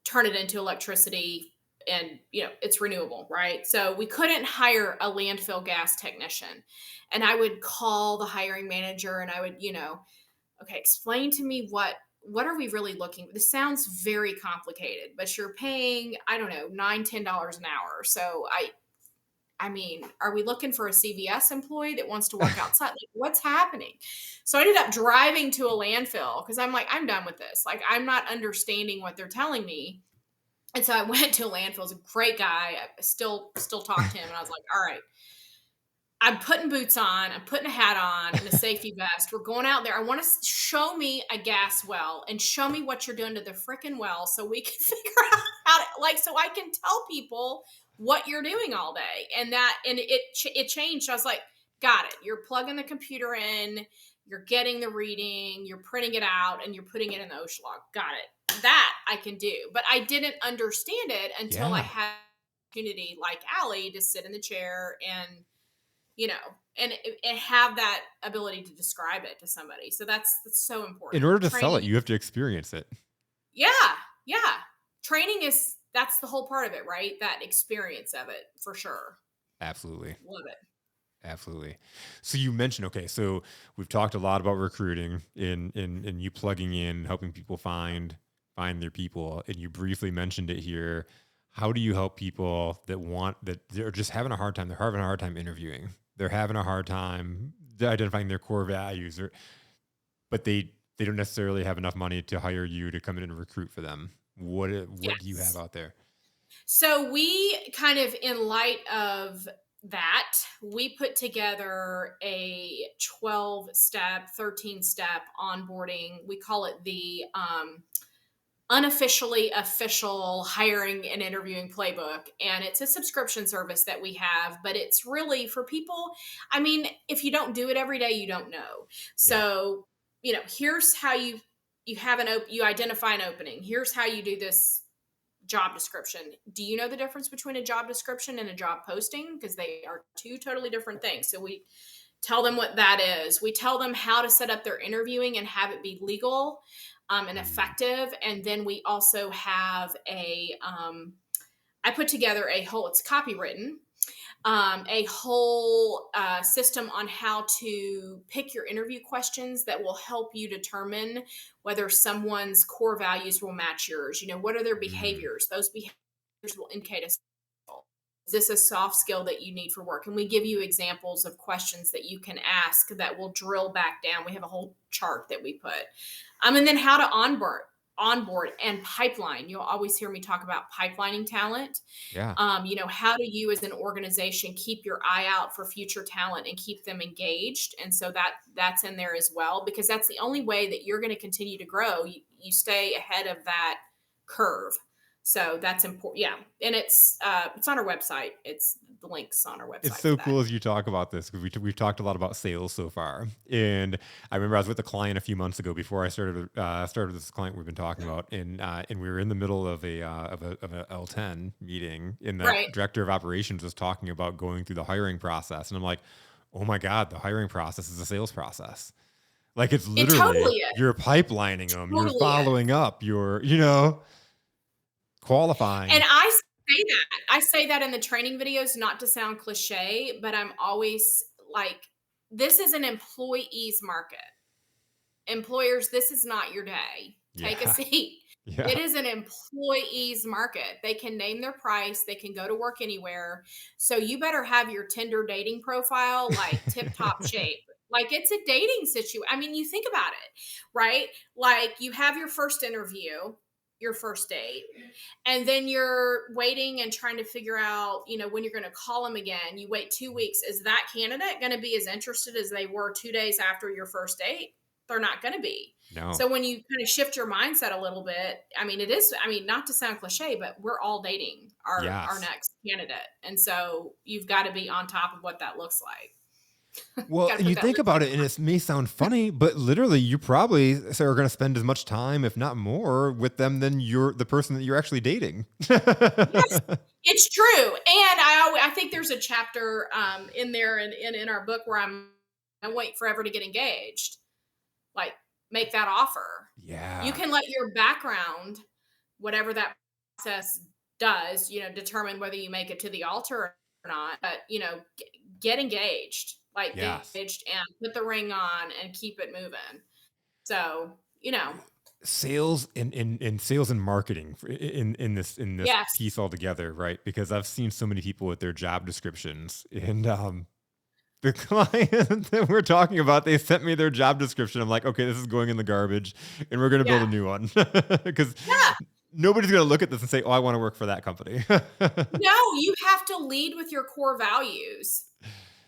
turn it into electricity, and it's renewable, right? So we couldn't hire a landfill gas technician, and I would call the hiring manager and I would, okay, explain to me what are we really looking. This sounds very complicated, but you're paying, I don't know, $9-10 an hour. So I mean, are we looking for a CVS employee that wants to work outside? Like, what's happening? So I ended up driving to a landfill because I'm like, I'm done with this. Like, I'm not understanding what they're telling me. And so I went to a landfill. He's a great guy. I still talk to him, and I was like, all right, I'm putting boots on, I'm putting a hat on and a safety vest. We're going out there. I want to show me a gas well and show me what you're doing to the freaking well so we can figure out how to, like, so I can tell people what you're doing all day. And it changed. I was like, got it. You're plugging the computer in, you're getting the reading, you're printing it out, and you're putting it in the OSHA log. Got it. That I can do. But I didn't understand it until I Yeah. had an opportunity like Allie to sit in the chair and you know, and have that ability to describe it to somebody. So that's so In important. order to sell it, Training, you have to experience it. yeah, yeah. Training is that's the whole part of it, right? That experience of it for sure. Absolutely. Love it. Absolutely. So you mentioned, okay, so we've talked a lot about recruiting in you plugging in, helping people find their people, and you briefly mentioned it here. How do you help people that they're just having a hard time? They're having a hard time interviewing. They're having a hard time identifying their core values, but they don't necessarily have enough money to hire you to come in and recruit for them. What do you have Yes. out there? So we kind of in light of that, we put together a 12-step, 13-step onboarding. We call it the unofficially official hiring and interviewing playbook, and it's a subscription service that we have, but it's really for people. I mean, if you don't do it every day, you don't know. Yeah. So here's how you identify an opening. Here's how you do this job description. Do you know the difference between a job description and a job posting? Because they are two totally different things. So we tell them what that is. We tell them how to set up their interviewing and have it be legal and Mm, effective. And then we also have I put together a whole, it's copywritten, a whole system on how to pick your interview questions that will help you determine whether someone's core values will match yours. What are their mm. behaviors? Those behaviors will indicate a skill. Is this a soft skill that you need for work? And we give you examples of questions that you can ask that will drill back down. We have a whole chart that we put. And then how to onboard and pipeline. You'll always hear me talk about pipelining talent. Yeah. How do you as an organization keep your eye out for future talent and keep them engaged? And so that's in there as well, because that's the only way that you're going to continue to grow. You stay ahead of that curve. So that's important. Yeah. And it's on our website. It's the links on our It's website for so that. cool as you talk about this because we've talked a lot about sales so far, and I remember I was with a client a few months ago before I started with this client we've been talking about, and we were in the middle of a L10 meeting, and the Right. director of operations was talking about going through the hiring process, and I'm like, oh my god, the hiring process is a sales process. Like it's It literally totally is. you're pipelining them, you're Totally is. following up, you're And qualifying. I say that in the training videos, not to sound cliche, but I'm always like, this is an employee's market. Employers, this is not your day. Take a Yeah. seat. Yeah. It is an employee's market. They can name their price, they can go to work anywhere. So you better have your Tinder dating profile like tip top shape. Like it's a dating situation. I mean, you think about it, right? Like you have your first interview, your first date, and then you're waiting and trying to figure out, when you're going to call them again. You wait 2 weeks. Is that candidate going to be as interested as they were 2 days after your first date? They're not going to be. No. So when you kind of shift your mindset a little bit, not to sound cliche, but we're all dating our Yes. next candidate. And so you've got to be on top of what that looks like. Well, Got to and you put that think about lipstick it, and it may sound funny, but literally, you probably are going to spend as much time, if not more, with them than the person that you're actually dating. Yes, it's true. And I think there's a chapter in there in our book where I wait forever to get engaged. Like make that offer. You Yeah. can let your background, whatever that process does, determine whether you make it to the altar or not. But get engaged, like get Yes. engaged and put the ring on and keep it moving. So, Sales and sales and marketing in this yes. piece altogether, right? Because I've seen so many people with their job descriptions, and the client that we're talking about, they sent me their job description. I'm like, okay, this is going in the garbage, and we're going to build a Yeah. new one because Yeah. nobody's going to look at this and say, oh, I want to work for that company. No, you have to lead with your core values.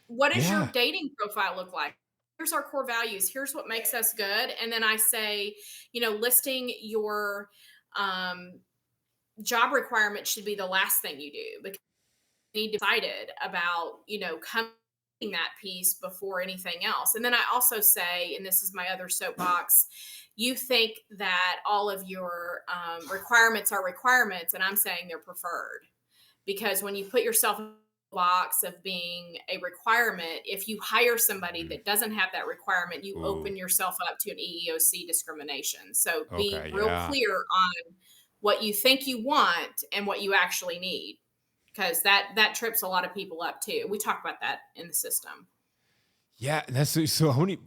What does your Yeah. dating profile look like? Here's our core values. Here's what makes us good. And then I say, listing your um, job requirement should be the last thing you do because you need to be excited about, coming that piece before anything else. And then I also say, and this is my other soapbox, you think that all of your requirements are requirements, and I'm saying they're preferred because when you put yourself in a box of being a requirement, if you hire somebody Mhm. that doesn't have that requirement, you Ooh. open yourself up to an EEOC discrimination. So be Okay. real Yeah. clear on what you think you want and what you actually need because that trips a lot of people up too. We talk about that in the system. Yeah. That's so. How many?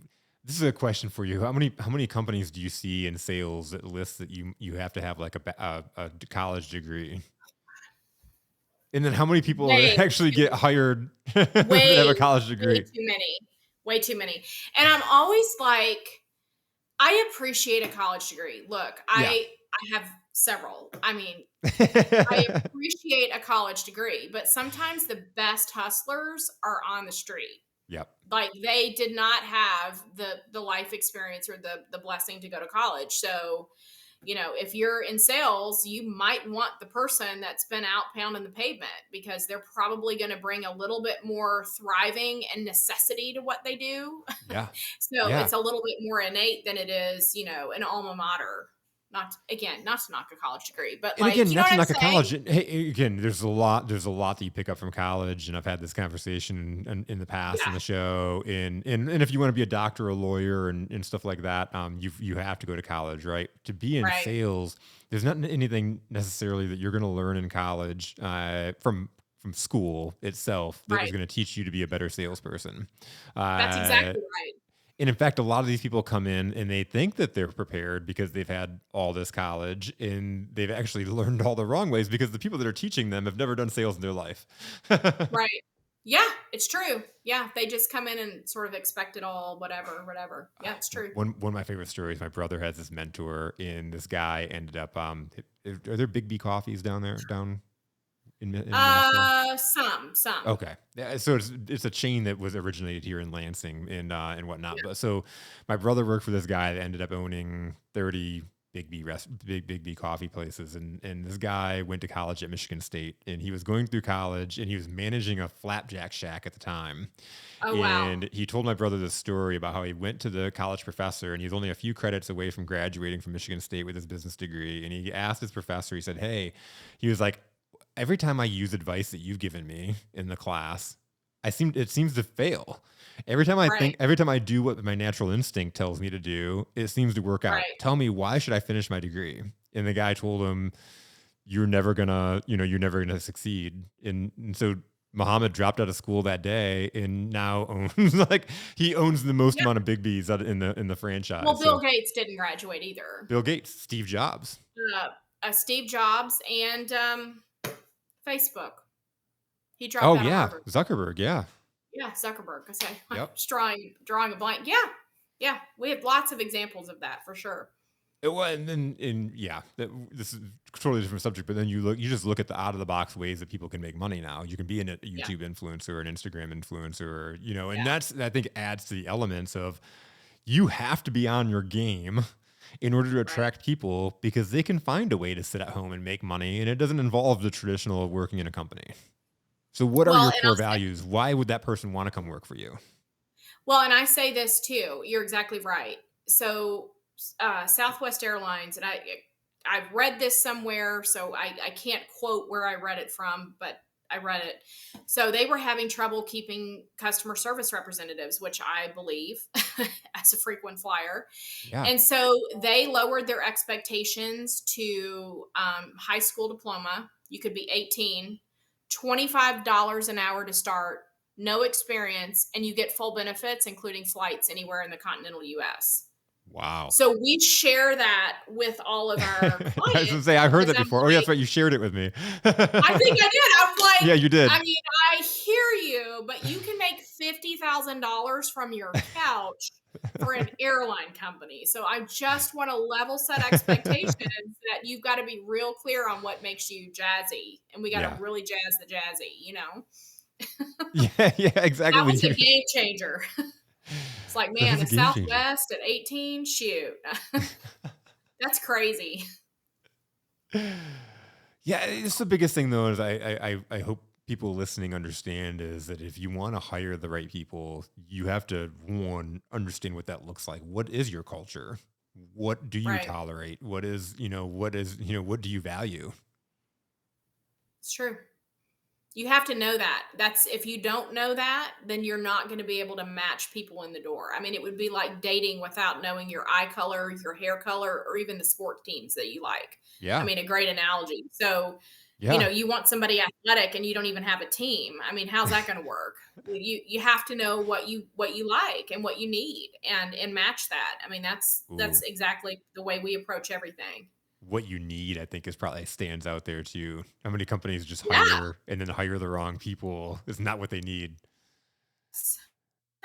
This is a question for you. How many companies do you see in sales that list that you have to have like a college degree? And then how many people Way actually too get hired that have way, a college way degree? too many. Way too many. And I'm always like, I appreciate a college degree. Look, Yeah. I have several. I mean, I appreciate a college degree, but sometimes the best hustlers are on the street. Yep. Like they did not have the life experience or the blessing to go to college. So, if you're in sales, you might want the person that's been out pounding the pavement because they're probably going to bring a little bit more thriving and necessity to what they do. Yeah. So Yeah. it's a little bit more innate than it is, an alma mater. Not to knock a college degree, but And like, again, you know not what to I'm knock a saying? college. Hey, again, there's a lot that you pick up from college, and I've had this conversation in the past in Yeah, the show. And if you want to be a doctor or a lawyer and stuff like that, you have to go to college, right? To be in right, sales, there's not anything necessarily that you're going to learn in college from school itself that is right. going to teach you to be a better salesperson. That's Uh, exactly right. And in fact, a lot of these people come in and they think that they're prepared because they've had all this college and they've actually learned all the wrong ways because the people that are teaching them have never done sales in their life. Right. Yeah, it's true. Yeah, they just come in and sort of expect it all, whatever, whatever. Yeah, it's true. One of my favorite stories, my brother has this mentor, and this guy ended up, are there Big B coffees down there, down in Nashville? Some. Okay. Yeah, so it's a chain that was originated here in Lansing and whatnot. Yeah. But so my brother worked for this guy that ended up owning 30 Big B coffee places. And this guy went to college at Michigan State, and he was going through college and he was managing a flapjack shack at the time. Oh, wow. And he told my brother this story about how he went to the college professor and he's only a few credits away from graduating from Michigan State with his business degree. And he asked his professor, he said, hey, he was like, every time I use advice that you've given me in the class, it seems to fail. Right. Every time I do what my natural instinct tells me to do, it seems to work out. Right. Tell me, why should I finish my degree? And the guy told him, you're never gonna succeed. And so Muhammad dropped out of school that day and now owns like he owns the most Yep. amount of Big B's in the Well, franchise. Bill So Gates didn't graduate either. Bill Gates, Steve Jobs. Uh, Steve Jobs and Facebook. He dropped Oh out of yeah, Harvard. Zuckerberg. Yeah. Yeah, Zuckerberg. I say I'm Yep. just drawing a blank. Yeah, yeah. We have lots of examples of that for sure. It was, and yeah, this is a totally different subject. But then you just look at the out of the box ways that people can make money now. You can be a Yeah, YouTube influencer, an Instagram influencer, and yeah. that's I think adds to the elements of you have to be on your game in order to Right. attract people because they can find a way to sit at home and make money, and it doesn't involve the traditional of working in a company. So, what are Well, your and I'll core say values? Why would that person want to come work for you? and I say this too. You're exactly right. So, Southwest Airlines, and I've read this somewhere, so I can't quote where I read it from, but I read it. So they were having trouble keeping customer service representatives, which I believe as a frequent flyer. Yeah. And so they lowered their expectations to high school diploma. You could be 18, $25 an hour to start, no experience, and you get full benefits, including flights anywhere in the continental US. Wow. So we share that with all of our I was gonna clients say I've heard because that I'm before. Oh, yeah, like, that's right. You shared it with me. I think I did. I'm Yeah, like, you did. I mean, I hear you, but you can make $50,000 from your couch for an airline company. So I just want to level set expectations that you've got to be real clear on what makes you jazzy. And we got Yeah. to really jazz the jazzy. Yeah, yeah, exactly. That was a game changer. It's like, That man, is a the game changer. Southwest at 18, shoot. That's crazy. Yeah, it's the biggest thing though is I hope people listening understand is that if you want to hire the right people, you have to one understand what that looks like. What is your culture? What do you Right. tolerate? What do you value? It's true. You have to know that. That's if you don't know that, then you're not going to be able to match people in the door. I mean, it would be like dating without knowing your eye color, your hair color, or even the sport teams that you like. I Yeah. mean, a great analogy. So, Yeah. you want somebody athletic and you don't even have a team. I mean, how's that going to work? You have to know what you like and what you need and match that. I mean, that's Ooh. exactly the way we approach everything. What you need, I think, is probably stands out there too. How many companies just Yeah. hire and then hire the wrong people is not what they need.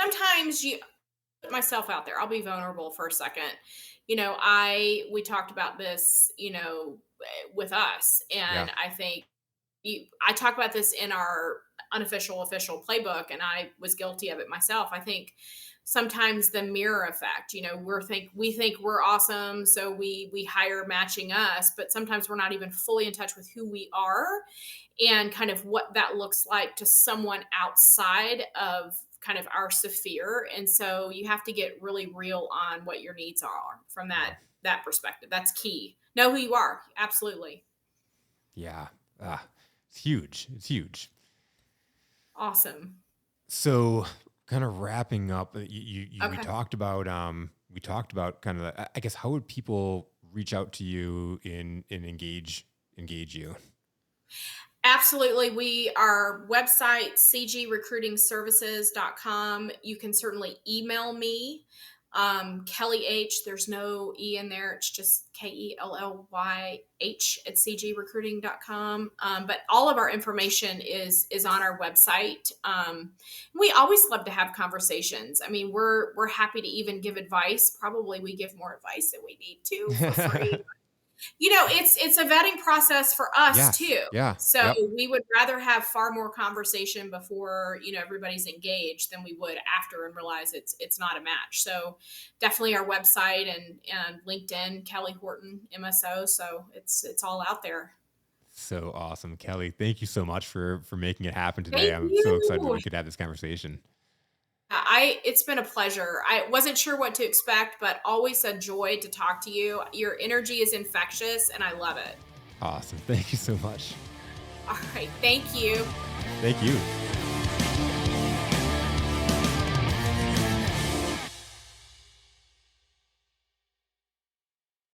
Sometimes you put myself out there. I'll be vulnerable for a second. We talked about this, with us, Yeah. and I think I talk about this in our unofficial official playbook, and I was guilty of it myself. I think sometimes the mirror effect, we think we're awesome, so we hire matching us, but sometimes we're not even fully in touch with who we are and kind of what that looks like to someone outside of kind of our sphere. And so you have to get really real on what your needs are from that Yeah. that perspective. That's key. Know who you are. Absolutely. Yeah. Ah, it's huge. It's huge. Awesome. So, kind of wrapping up, Okay. we talked about kind of I guess how would people reach out to you and engage you? Absolutely. Our website, cgrecruitingservices.com. You can certainly email me. Kelly H, there's no E in there. It's just KELLYH at cgrecruiting.com. But all of our information is on our website. We always love to have conversations. I mean, we're happy to even give advice. Probably we give more advice than we need to for free. It's a vetting process for us Yes. too. Yeah. So Yep. we would rather have far more conversation before, everybody's engaged than we would after and realize it's not a match. So definitely our website and LinkedIn, Kelly Horton, MSO. So it's all out there. So awesome, Kelly. Thank you so much for making it happen today. Thank I'm so excited that you. we could have this conversation. I It's been a pleasure. I wasn't sure what to expect, but always a joy to talk to you. Your energy is infectious and I love it. Awesome. Thank you so much. All right. Thank you. Thank you.